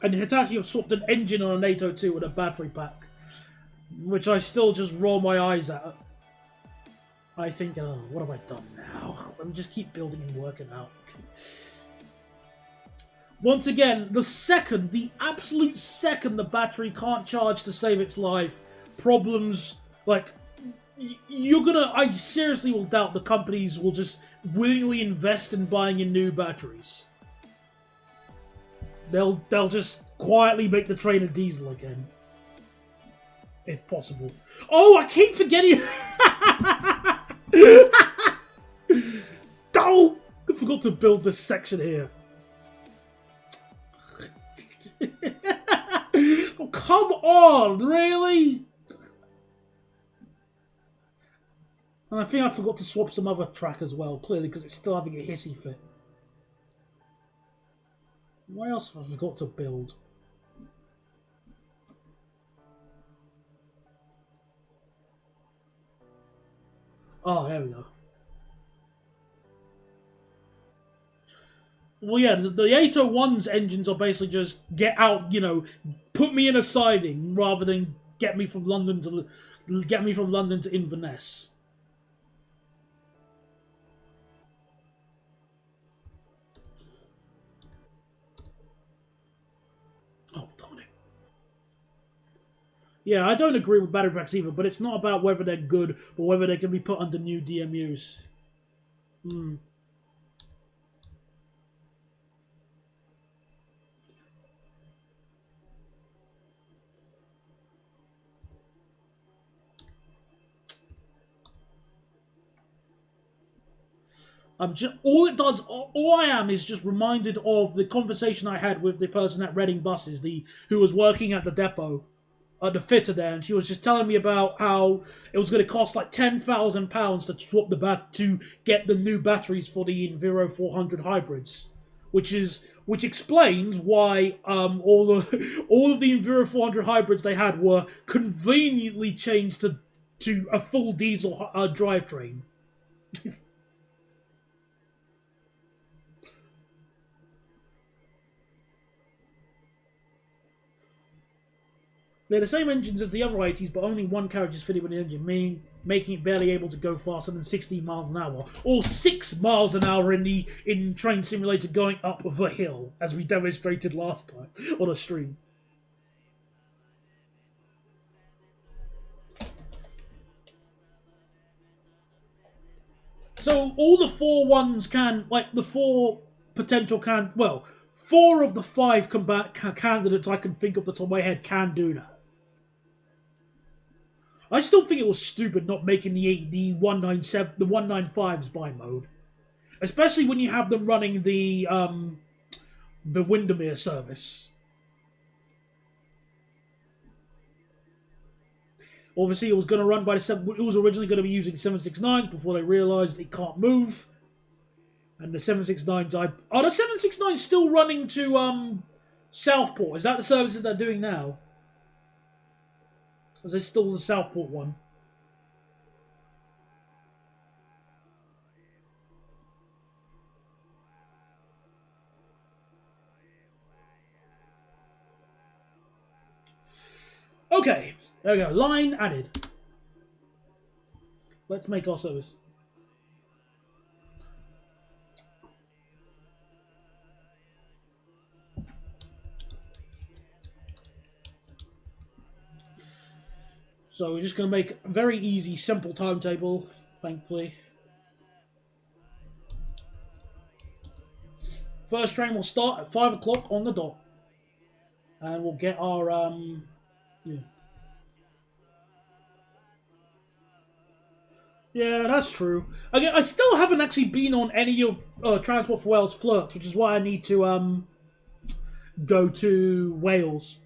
And Hitachi have swapped an engine on a NATO 2 with a battery pack, which I still just roll my eyes at. I think, oh, what have I done now? Let me just keep building and working out. Once again, the absolute second the battery can't charge to save its life, problems, like, I seriously will doubt the companies will just willingly invest in buying in new batteries. They'll just quietly make the train a diesel again. If possible. Oh, I keep forgetting... Oh! I forgot to build this section here. Oh, come on! Really? And I think I forgot to swap some other track as well, clearly, because it's still having a hissy fit. What else have I forgot to build? Oh, there we go. Well, yeah, the 801's engines are basically just get out, put me in a siding rather than get me from London to Inverness. Oh, darn it. Yeah, I don't agree with battery packs either, but it's not about whether they're good or whether they can be put under new DMUs. I'm just all it does. All I am is just reminded of the conversation I had with the person at Reading Buses, the who was working at the depot, the fitter there, and she was just telling me about how it was going to cost like £10,000 to swap to get the new batteries for the Enviro 400 hybrids, which explains why all of the Enviro 400 hybrids they had were conveniently changed to a full diesel drivetrain. They're the same engines as the other 80s, but only one carriage is fitted with an engine, meaning making it barely able to go faster than 16 miles an hour, or 6 miles an hour in Train Simulator going up the hill, as we demonstrated last time on a stream. So all the four ones can, like the four potential well, 4 of the 5 candidates I can think of the top of my head can do that. I still think it was stupid not making the 195s by mode, especially when you have them running the Windermere service. Obviously, it was going to run by it was originally going to be using 769s before they realised it can't move, and the 769s are the 769s still running to Southport? Is that the services they're doing now? Or is it still the Southport one? Okay, there we go. Line added. Let's make our service. So we're just going to make a very easy, simple timetable, thankfully. First train will start at 5 o'clock on the dot. And we'll get our, yeah. Yeah, that's true. Again, I still haven't actually been on any of Transport for Wales flirts, which is why I need to go to Wales,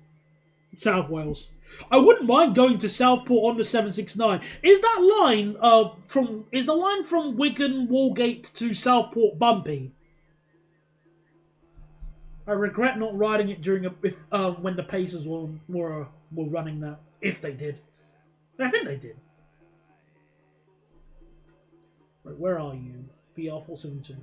South Wales. I wouldn't mind going to Southport on the 769. Is that line is the line from Wigan Walgate to Southport bumpy? I regret not riding it during when the Pacers were running that. If they did, I think they did. Right, where are you? BR472.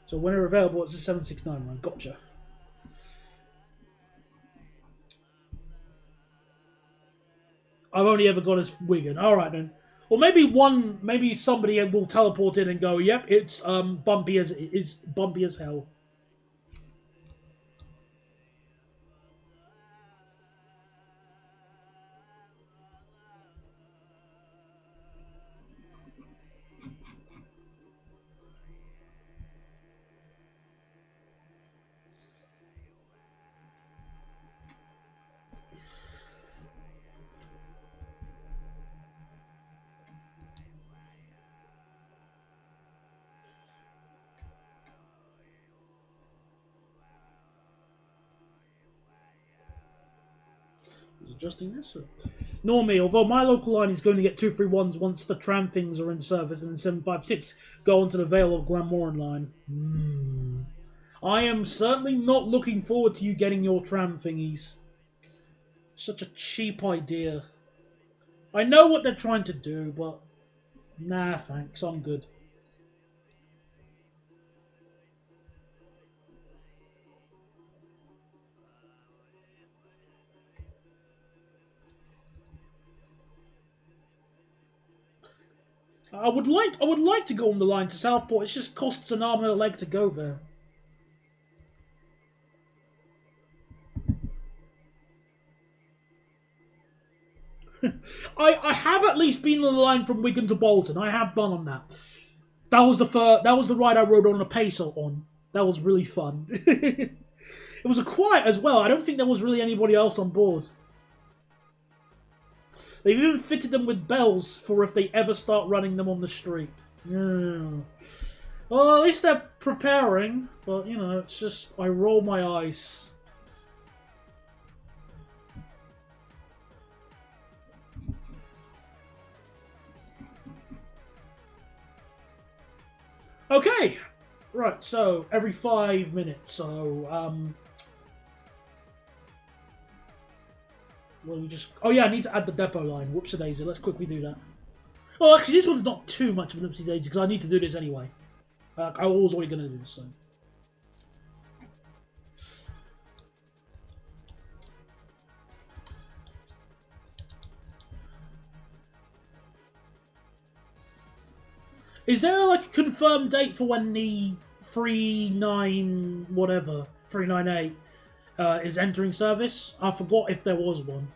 So when they're available, it's a 769 line. Gotcha. I've only ever gone as Wigan. All right then. Or maybe somebody will teleport in and go, "Yep, it's bumpy as hell." Adjusting this. Normally, although my local line is going to get 231s once the tram things are in service, and then 756 go onto the Vale of Glamorgan line. I am certainly not looking forward to you getting your tram thingies. Such a cheap idea. I know what they're trying to do, but nah, thanks, I'm good. I would like to go on the line to Southport. It just costs an arm and a leg to go there. I have at least been on the line from Wigan to Bolton. I have done on that. That was the ride I rode on a Pacer on. That was really fun. It was a quiet as well. I don't think there was really anybody else on board. They've even fitted them with bells for if they ever start running them on the street. Yeah. Well, at least they're preparing. But, you know, it's just... I roll my eyes. Okay! Right, so, every 5 minutes. So, well, we just... Oh, yeah, I need to add the depot line. Whoops-a-daisy. Let's quickly do that. Oh, actually, this one's not too much of an whoopsie-daisy, because I need to do this anyway. I was already going to do this, so... Is there, like, a confirmed date for when the 398 is entering service? I forgot if there was one.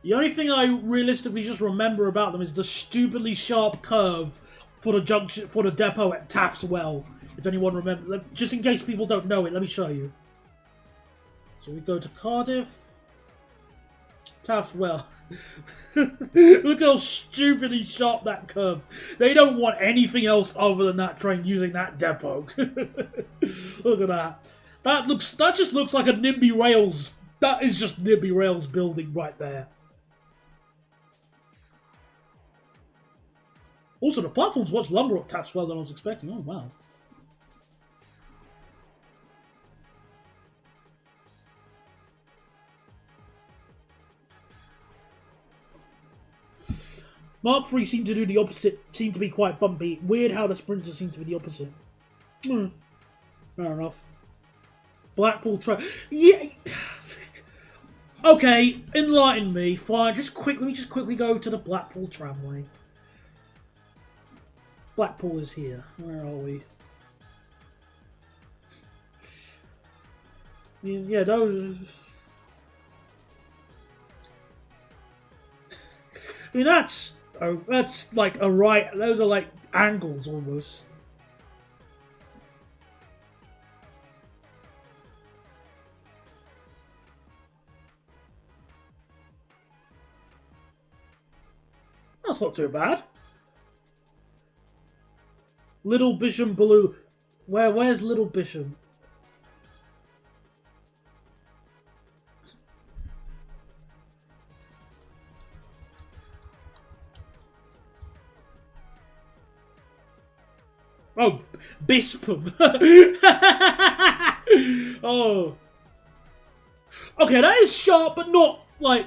The only thing I realistically just remember about them is the stupidly sharp curve for the junction for the depot at Taft's Well. If anyone remembers, just in case people don't know it, let me show you. So we go to Cardiff, Taft's Well. Look how stupidly sharp that curve. They don't want anything else other than that train using that depot. Look at that. That just looks like a Nimby Rails. That is just Nimby Rails building right there. Also, the platform's much lumber at Taft's Well than I was expecting. Oh, wow. Mark III seemed to do the opposite, seemed to be quite bumpy. Weird how the Sprinters seem to be the opposite. Fair enough. Blackpool train. Yeah. Okay, enlighten me. Fine, let me just quickly go to the Blackpool tramway. Blackpool is here. Where are we? Yeah, those... I mean, that's like a right... Those are like angles, almost. That's not too bad. Little Bisham Blue. Where's Little Bisham? Oh, Bispam. Oh. Okay, that is sharp, but not, like...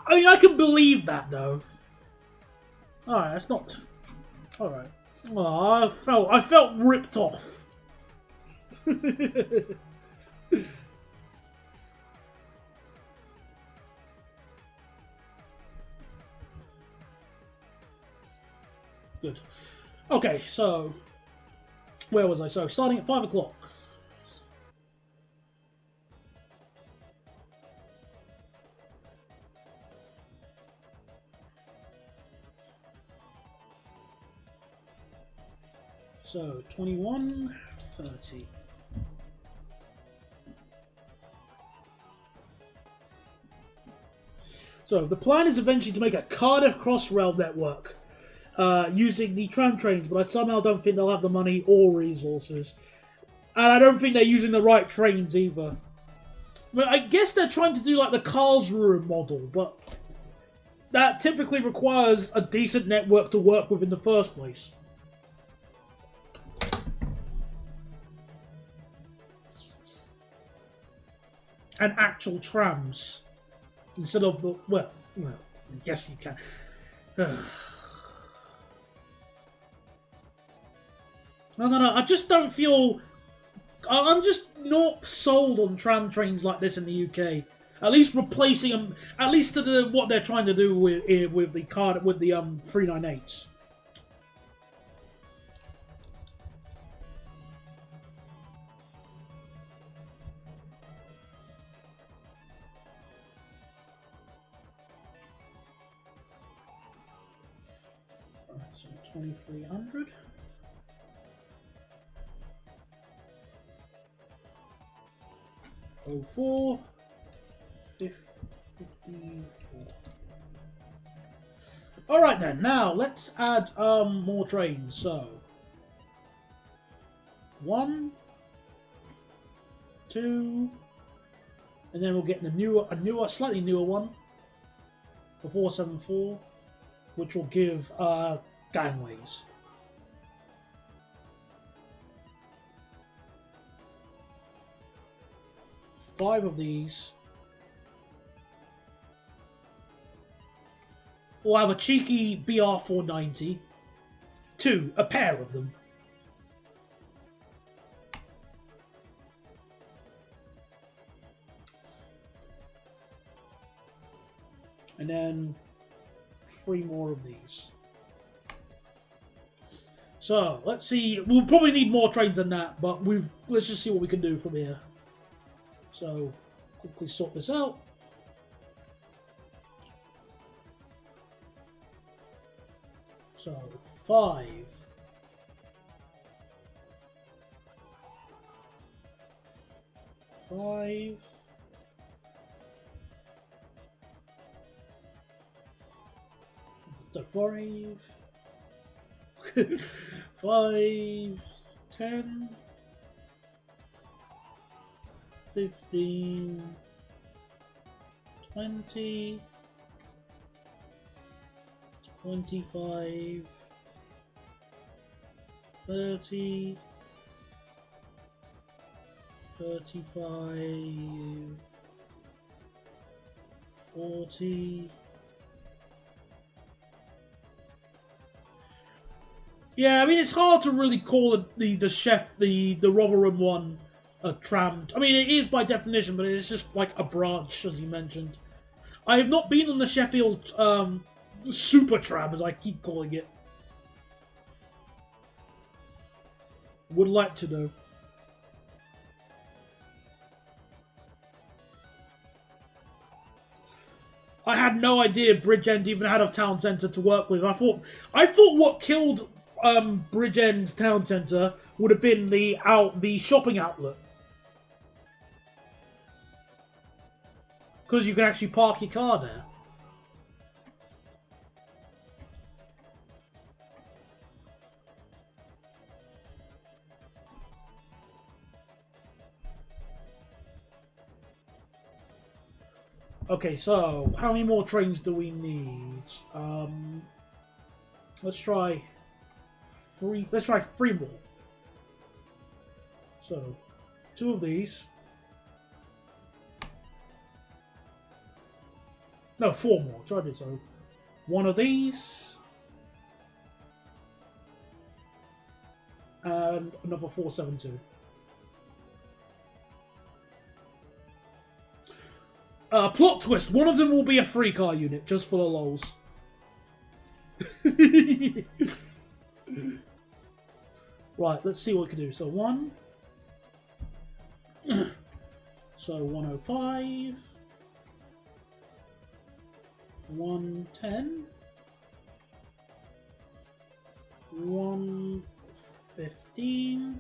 I mean, I can believe that, though. Alright, that's not... Alright. Oh, I felt ripped off. Good. Okay, so... Where was I? So, starting at 5 o'clock. So, 21:30. So, the plan is eventually to make a Cardiff Crossrail network using the tram trains, but I somehow don't think they'll have the money or resources. And I don't think they're using the right trains either. But I guess they're trying to do like the Karlsruhe model, but that typically requires a decent network to work with in the first place. And actual trams instead of the well, yes you can. No, I just don't feel. I'm just not sold on tram trains like this in the UK. At least replacing them, at least to what they're trying to do with the 398s. 2300. Oh, 4. 54. Alright then, now let's add more trains. So 1, 2, and then we'll get a newer, slightly newer one, the 474, which will give gangways. Five of these. We'll have a cheeky BR490. 2, a pair of them. And then 3 more of these. So let's see. We'll probably need more trains than that, but let's just see what we can do from here. So quickly sort this out. So 5. 5. So 5. 5, 10, 15, 20, 25, 30, 35, 40. Yeah, I mean, it's hard to really call the chef, the Rotherham one, a tram. I mean, it is by definition, but it's just like a branch, as you mentioned. I have not been on the Sheffield super tram, as I keep calling it. Would like to know. I had no idea Bridgend even had a town centre to work with. I thought what killed Bridgend's town centre would have been the shopping outlet, because you can actually park your car there. Okay, so how many more trains do we need? Let's try 3. Let's try 3 more. So 2 of these. No, 4 more. Try this. So 1 of these, and another 472. Plot twist, one of them will be a 3-car unit, just for the lols. Right, let's see what we can do. So 1. So 105. 110. 115.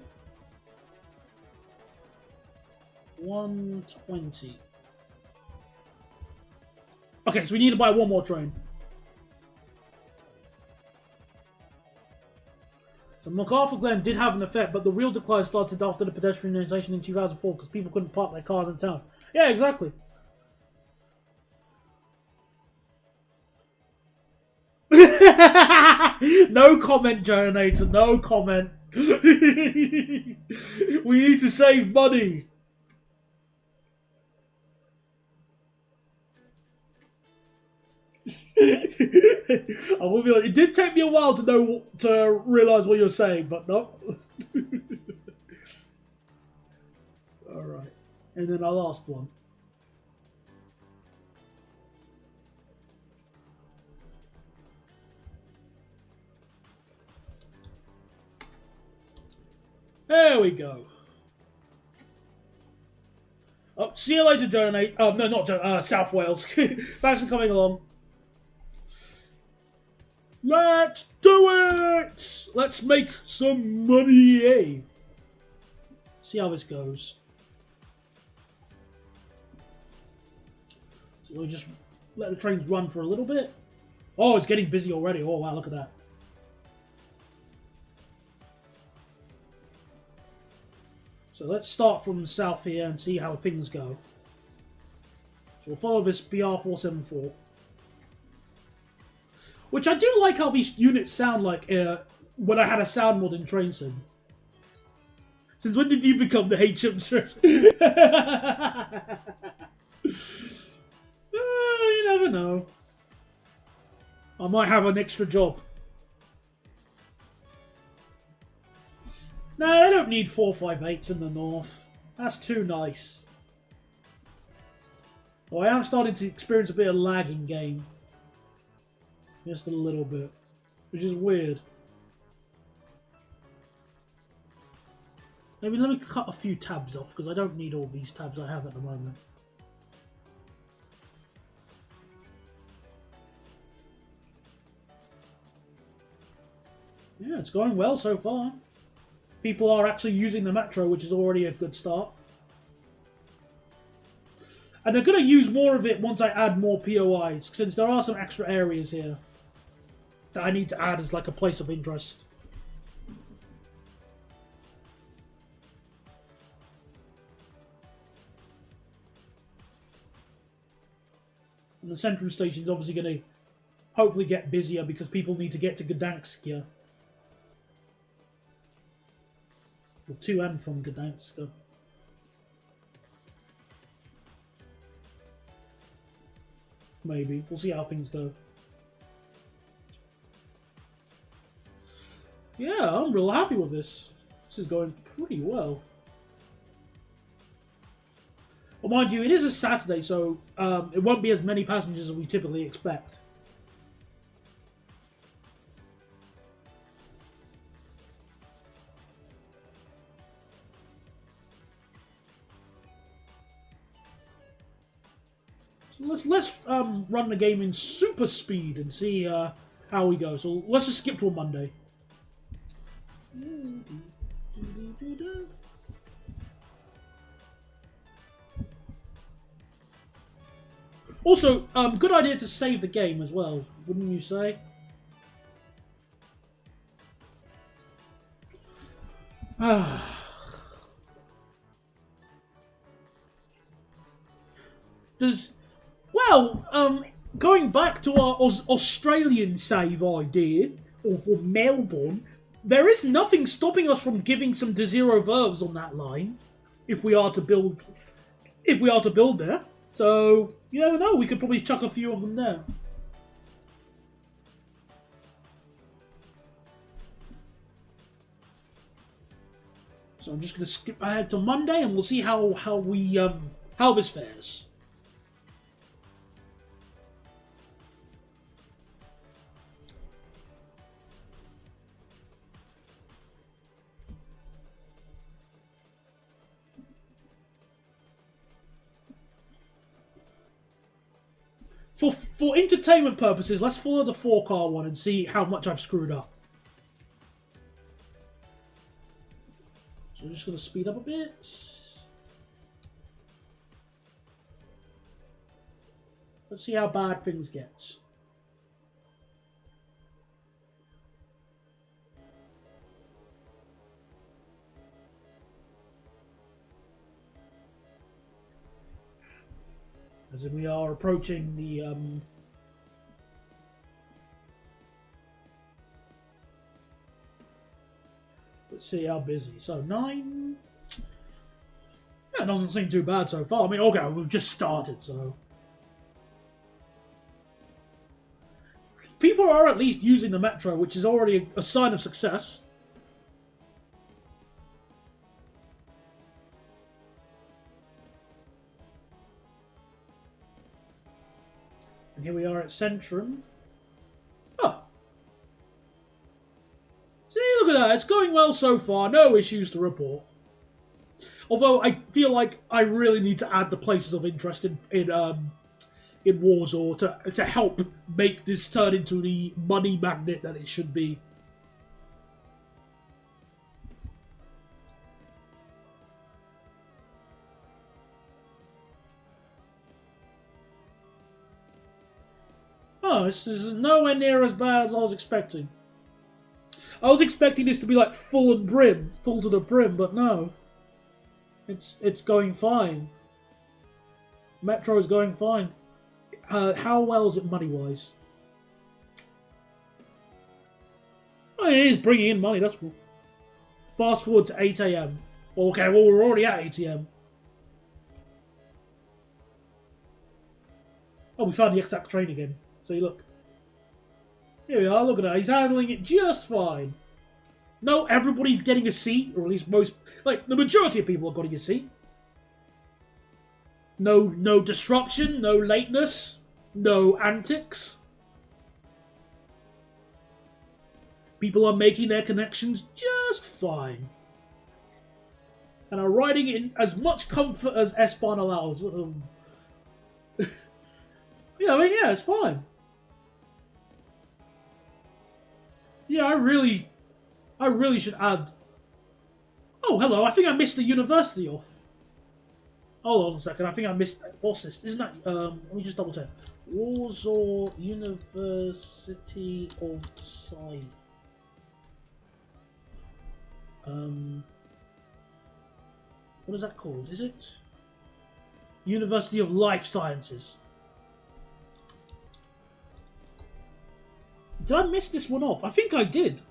120. Okay, so we need to buy 1 more train. So MacArthur Glen did have an effect, but the real decline started after the pedestrianisation in 2004 because people couldn't park their cars in town. Yeah, exactly. No comment, Jonator. No comment. We need to save money. I will be honest, it did take me a while to realise what you're saying, but no. Alright. And then our last one. There we go. Oh, see you later, Donate. Oh, no, not South Wales. Thanks for coming along. Let's do it! let's make some money, eh? See how this goes. So we'll just let the trains run for a little bit. Oh, it's getting busy already. Oh, wow, look at that. So let's start from the south here and see how things go. So we'll follow this BR474. Which I do like how these units sound like when I had a sound mod in Train Sim. Since when did you become the HM stress? You never know. I might have an extra job. No, I don't need 458s in the north. That's too nice. Oh, I am starting to experience a bit of lag in game. Just a little bit. Which is weird. Maybe let me cut a few tabs off, because I don't need all these tabs I have at the moment. Yeah, it's going well so far. People are actually using the metro, which is already a good start. And they're going to use more of it once I add more POIs, since there are some extra areas here that I need to add as like a place of interest. And the central station is obviously going to hopefully get busier because people need to get to Gdansk here. Well, to and from Gdansk. Maybe. We'll see how things go. Yeah, I'm real happy with this. This is going pretty well. Well, mind you, it is a Saturday, so it won't be as many passengers as we typically expect. So let's run the game in super speed and see how we go. So let's just skip to a Monday. Also, good idea to save the game as well, wouldn't you say? Going back to our Australian save idea, or for Melbourne, there is nothing stopping us from giving some to zero verbs on that line, if we are to build there. So you never know, we could probably chuck a few of them there. So I'm just going to skip ahead to Monday, and we'll see how this fares. For entertainment purposes, let's follow the 4-car one and see how much I've screwed up. So I'm just going to speed up a bit. Let's see how bad things get. As in we are approaching the let's see how busy. So 9. Yeah, it doesn't seem too bad so far. I mean, okay, we've just started, so people are at least using the metro, which is already a sign of success. And here we are at Centrum. Oh. See, look at that. It's going well so far. No issues to report. Although I feel like I really need to add the places of interest in Warsaw to help make this turn into the money magnet that it should be. no, this is nowhere near as bad as I was expecting. I was expecting this to be like full to the brim, but no. It's going fine. Metro is going fine. How well is it money-wise? Oh, it is bringing in money, that's cool. Fast forward to 8 AM. Okay, well, we're already at 8 AM. Oh, we found the exact train again. So you look. Here we are, look at that. He's handling it just fine. No, everybody's getting a seat, or at least most, like, the majority of people are getting a seat. No disruption, no lateness, no antics. People are making their connections just fine. And are riding in as much comfort as S-Bahn allows. Yeah, I mean, yeah, it's fine. Yeah, I really should add... Oh, hello, I think I missed the university off. Hold on a second, I think I missed... What's this? Isn't that... let me just double check. Warsaw University of Science. What is that called? Is it? University of Life Sciences. Did I miss this one off? I think I did.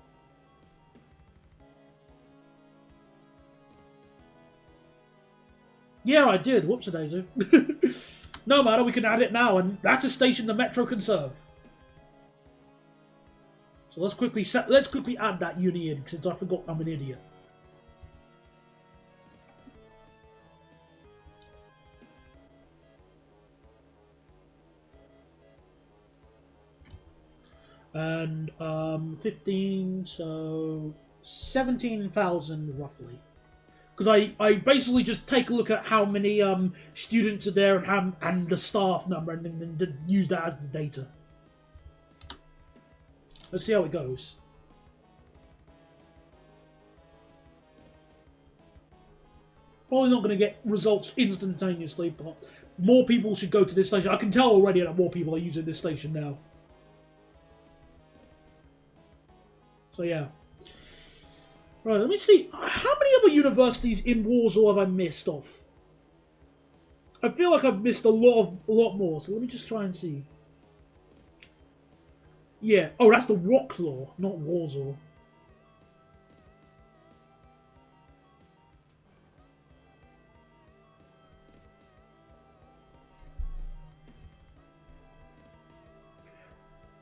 Yeah, I did. Whoops-a-daisy. No matter, we can add it now, and that's a station the Metro can serve. So let's quickly add that uni in, since I forgot I'm an idiot. And 15, so 17,000 roughly. Because I basically just take a look at how many students are there and the staff number, and then use that as the data. Let's see how it goes. Probably not going to get results instantaneously, but more people should go to this station. I can tell already that more people are using this station now. So yeah. Right, let me see. How many other universities in Warsaw have I missed off? I feel like I've missed a lot more, so let me just try and see. Yeah. Oh, that's the Wroclaw, not Warsaw.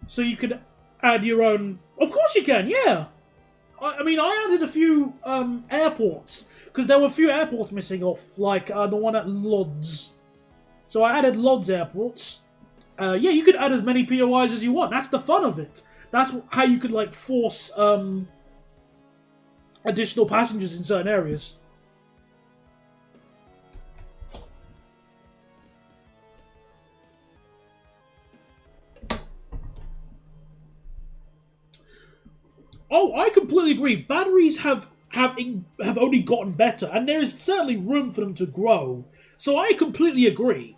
So you could add your own... Of course you can, yeah! I mean, I added a few airports, because there were a few airports missing off, like the one at Lodz. So I added Lodz airports. Yeah, you could add as many POIs as you want. That's the fun of it. That's how you could, like, force additional passengers in certain areas. Oh, I completely agree. Batteries have only gotten better, and there is certainly room for them to grow. So I completely agree.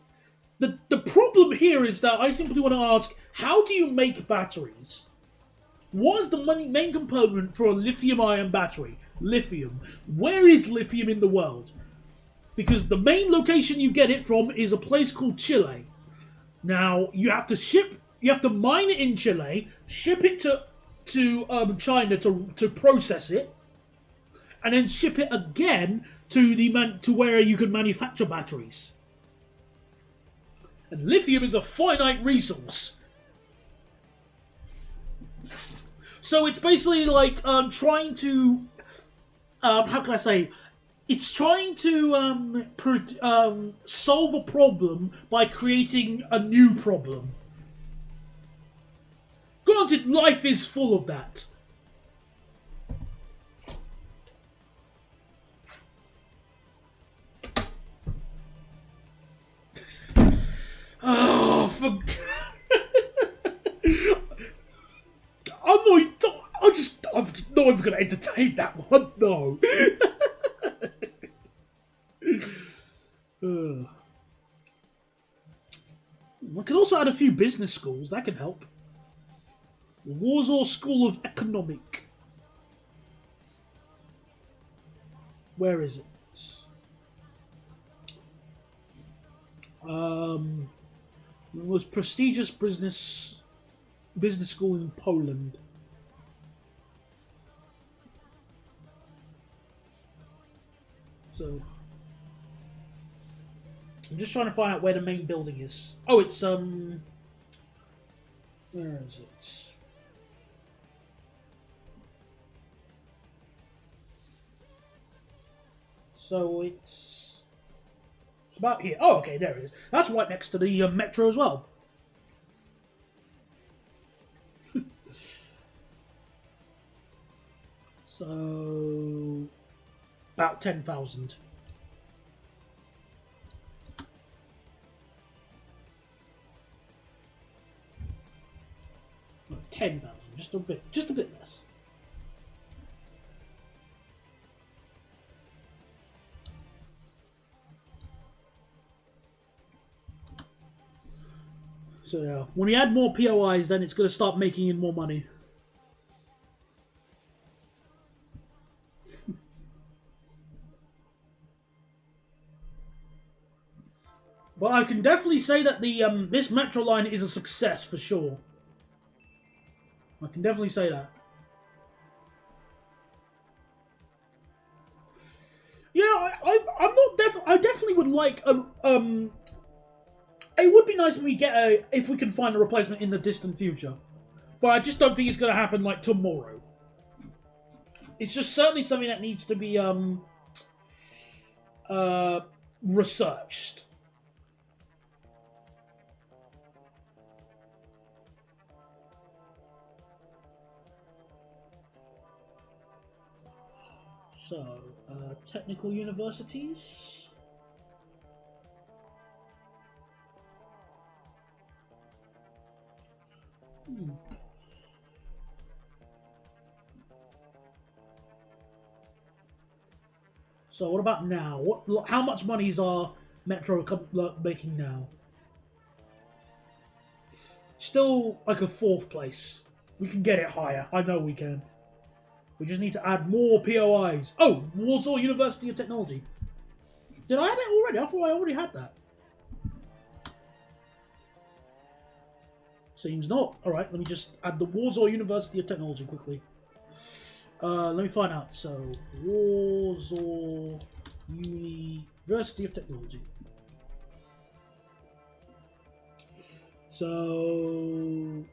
The problem here is that I simply want to ask, how do you make batteries? What is the main component for a lithium-ion battery? Lithium. Where is lithium in the world? Because the main location you get it from is a place called Chile. Now, you have to mine it in Chile, ship it to China to process it, and then ship it again to where you can manufacture batteries. And lithium is a finite resource, so it's basically like trying to how can I say? It's trying to solve a problem by creating a new problem. Granted, life is full of that. Oh, for... I'm not even going to entertain that one, no. I can also add a few business schools, that can help. Warsaw School of Economic. Where is it? The most prestigious business school in Poland. So I'm just trying to find out where the main building is. Oh, it's where is it? So it's about here. Oh, okay, there it is. That's right next to the metro as well. So about 10,000. No, 10,000, just a bit less. So yeah, when we add more POIs, then it's going to start making in more money. But I can definitely say that the this metro line is a success for sure. I can definitely say that. Yeah, I'm not I definitely would like it would be nice when we get if we can find a replacement in the distant future, but I just don't think it's going to happen like tomorrow. It's just certainly something that needs to be researched. So, technical universities. So what about now? How much money is our metro making now? Still like a 4th place. We can get it higher. I know we can. We just need to add more POIs. Oh, Warsaw University of Technology. Did I add it already? I thought I already had that. Seems not. Alright, let me just add the Warsaw University of Technology quickly. Let me find out. So, Warsaw University of Technology. So,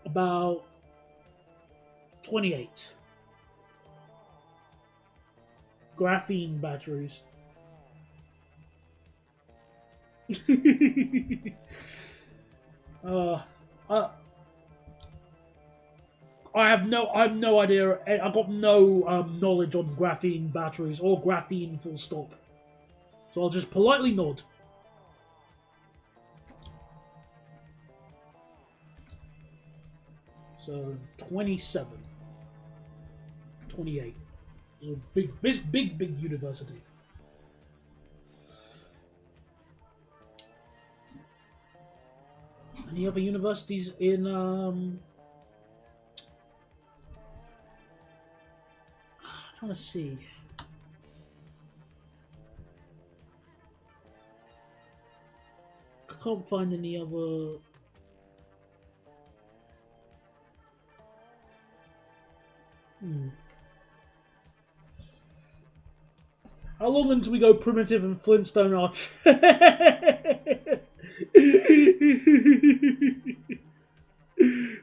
about 28. Graphene batteries. I have no idea. I've got no knowledge on graphene batteries or graphene full stop. So I'll just politely nod. So 27, 28. It's a big university. Any other universities in I'm trying to see. I can't find any other. How long until we go primitive and Flintstone arch?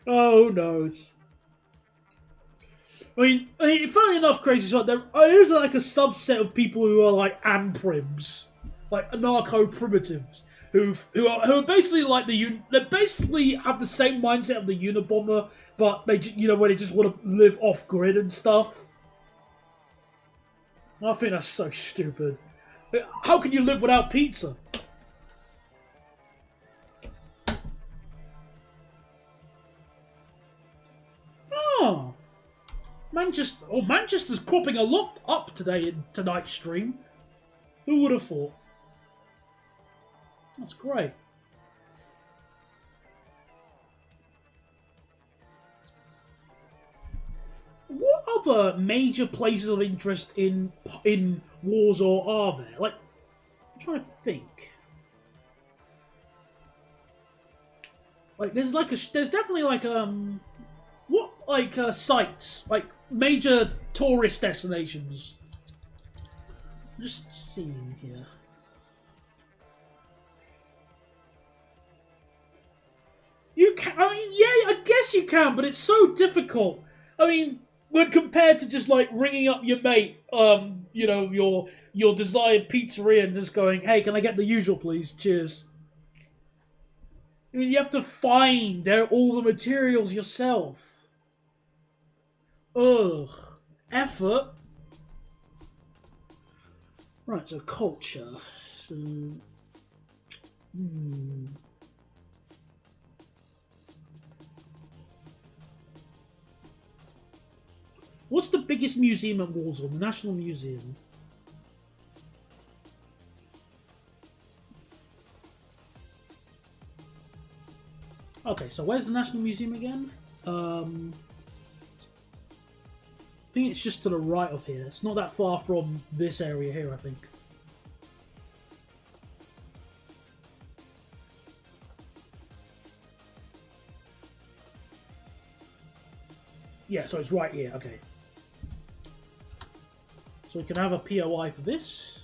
Oh, who knows? I mean, funny enough, Crazy Shot, there is like a subset of people who are like anprims, like anarcho-primitives, who are basically like they basically have the same mindset of the Unabomber, but they where they just want to live off grid and stuff. I think that's so stupid. How can you live without pizza? Oh, Manchester's cropping a lot up today in tonight's stream. Who would have thought? That's great. other major places of interest in Warsaw are there? Like, I'm trying to think. Like, there's definitely like sites, like major tourist destinations. Just seeing here. You can, I mean, yeah, I guess you can, but it's so difficult. I mean, when compared to just like ringing up your mate, you know, your desired pizzeria and just going, "Hey, can I get the usual, please? Cheers." I mean, you have to find all the materials yourself. Ugh, effort. Right, so culture. So, What's the biggest museum in Warsaw? The National Museum. Okay, so where's the National Museum again? I think it's just to the right of here. It's not that far from this area here, I think. Yeah, so it's right here, okay. So we can have a POI for this.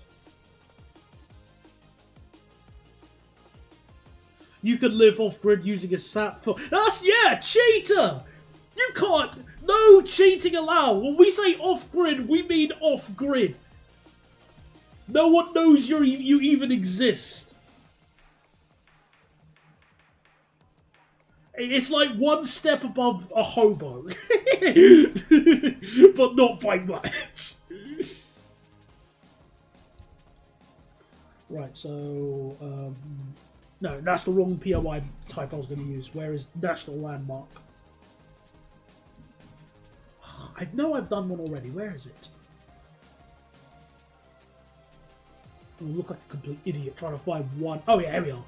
You could live off-grid using a sat for... That's, yeah, cheater! You can't... No cheating allowed. When we say off-grid, we mean off-grid. No one knows you even exist. It's like one step above a hobo. But not by much. Right, so... no, that's the wrong POI type I was going to use. Where is National Landmark? I know I've done one already. Where is it? I look like a complete idiot trying to find one. Oh yeah, here we are.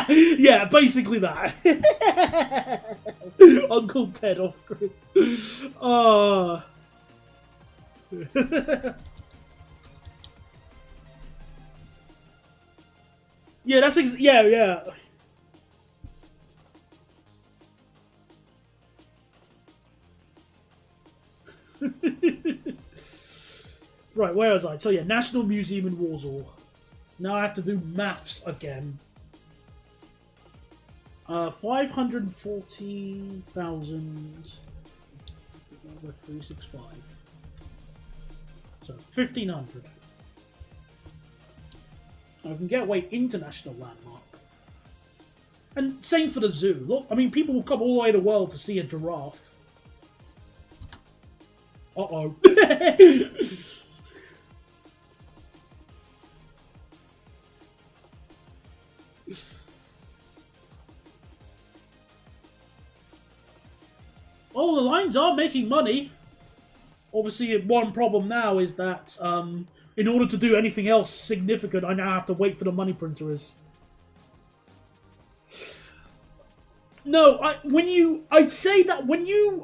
Yeah, basically that. Uncle Ted off grid. Yeah, that's yeah. Right, where was I? So yeah, National Museum in Warsaw. Now I have to do maths again. 540,000 divided by 365. So 1,500. I can get away international landmark. And same for the zoo. Look, I mean, people will come all the way to the world to see a giraffe. Uh-oh. Oh, the lines are making money. Obviously, one problem now is that in order to do anything else significant, I now have to wait for the money printers. No, I'd say that when you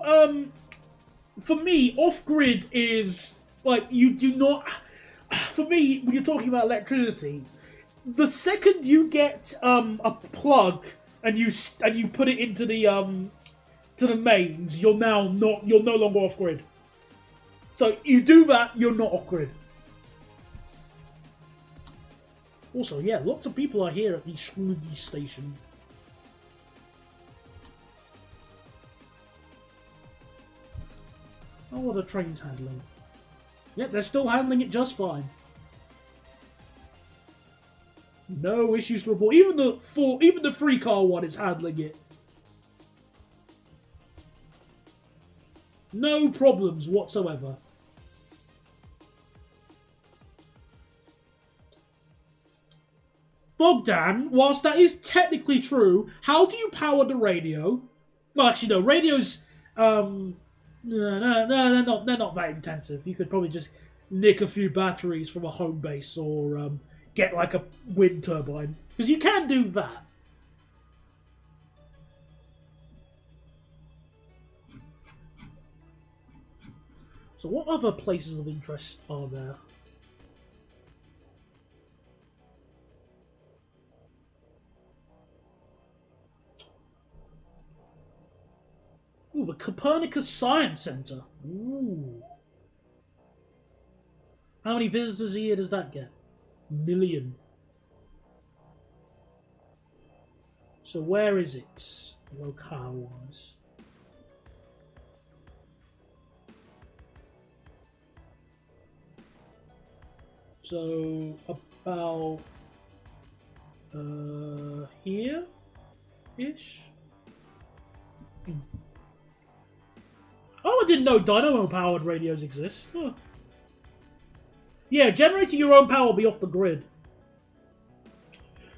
for me, off-grid is like you do not. For me, when you're talking about electricity, the second you get a plug and you put it into the to the mains, you're no longer off-grid. So you do that, you're not off-grid. Also, yeah, lots of people are here at the Scrooge station. Oh, what the train's handling. Yep, they're still handling it just fine. No issues to report. Even the free car one is handling it. No problems whatsoever. Bogdan, whilst that is technically true, how do you power the radio? Well, actually, no. Radios, no, they're not that intensive. You could probably just nick a few batteries from a home base or get like a wind turbine, because you can do that. So what other places of interest are there? Ooh, the Copernicus Science Center. Ooh. How many visitors a year does that get? Million. So where is it, locale-wise? So about here-ish. Oh, I didn't know dynamo-powered radios exist. Huh. Yeah, generating your own power will be off the grid.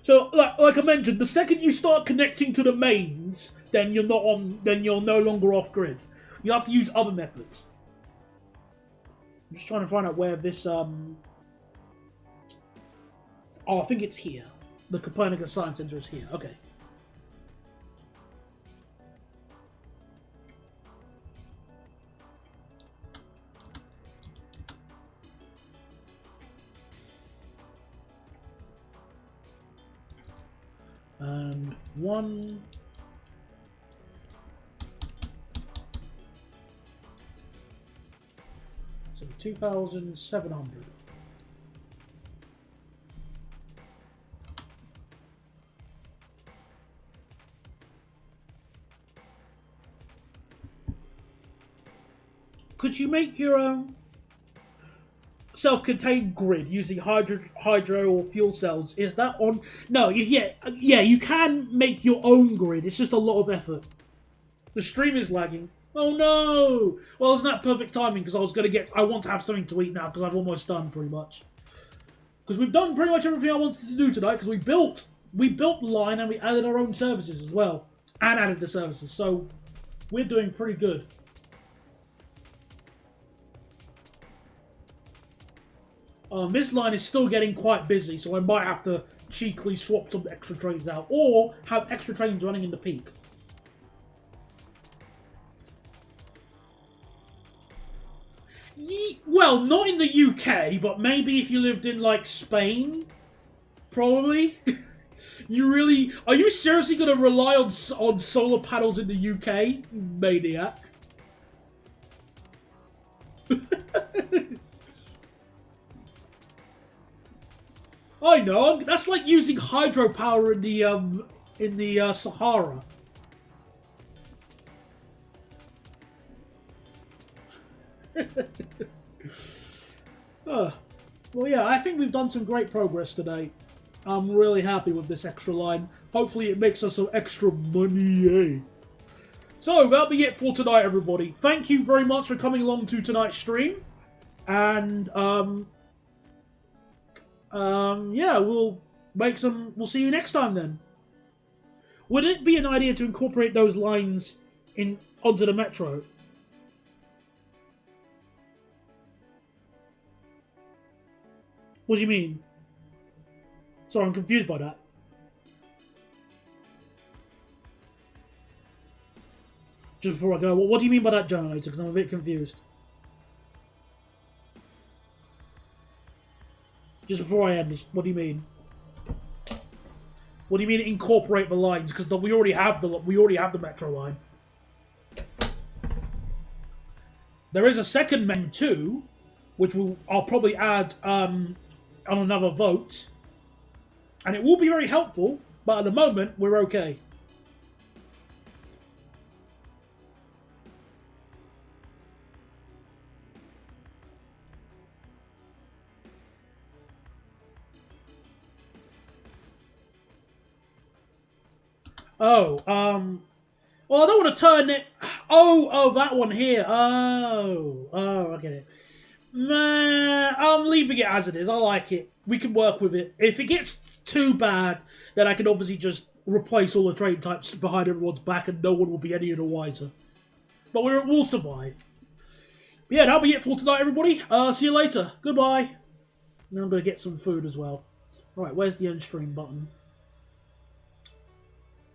So, like I mentioned, the second you start connecting to the mains, then you're not on. Then you're no longer off grid. You have to use other methods. I'm just trying to find out where this. Oh, I think it's here. The Copernicus Science Center is here. Okay. And one. So 2,700. Could you make your own self-contained grid using hydro or fuel cells? Is that on? No, yeah, you can make your own grid. It's just a lot of effort. The stream is lagging. Oh no! Well, isn't that perfect timing? Because I want to have something to eat now because I've almost done pretty much. Because we've done pretty much everything I wanted to do tonight. Because we built the line and we added our own services as well, and added the services. So we're doing pretty good. This line is still getting quite busy, so I might have to cheekily swap some extra trains out, or have extra trains running in the peak. Well, not in the UK, but maybe if you lived in, like, Spain? Probably? Are you seriously going to rely on solar panels in the UK? Maniac. I know, that's like using hydropower in the Sahara. Well, yeah, I think we've done some great progress today. I'm really happy with this extra line. Hopefully it makes us some extra money, eh? So, that'll be it for tonight, everybody. Thank you very much for coming along to tonight's stream. And, yeah, we'll see you next time then. Would it be an idea to incorporate those lines onto the metro? What do you mean? Sorry, I'm confused by that. Just before I go, what do you mean by that, generator? Because I'm a bit confused. Just before I end this, what do you mean? What do you mean incorporate the lines? Because we already have the metro line. There is a second men too, which I'll probably add on another vote, and it will be very helpful. But at the moment, we're okay. Oh, well, I don't want to turn it. Oh, that one here. Oh, I get it. Nah, I'm leaving it as it is. I like it. We can work with it. If it gets too bad, then I can obviously just replace all the train types behind everyone's back and no one will be any the wiser. But we'll survive. But yeah, that'll be it for tonight, everybody. See you later. Goodbye. Now I'm going to get some food as well. Right, where's the end stream button?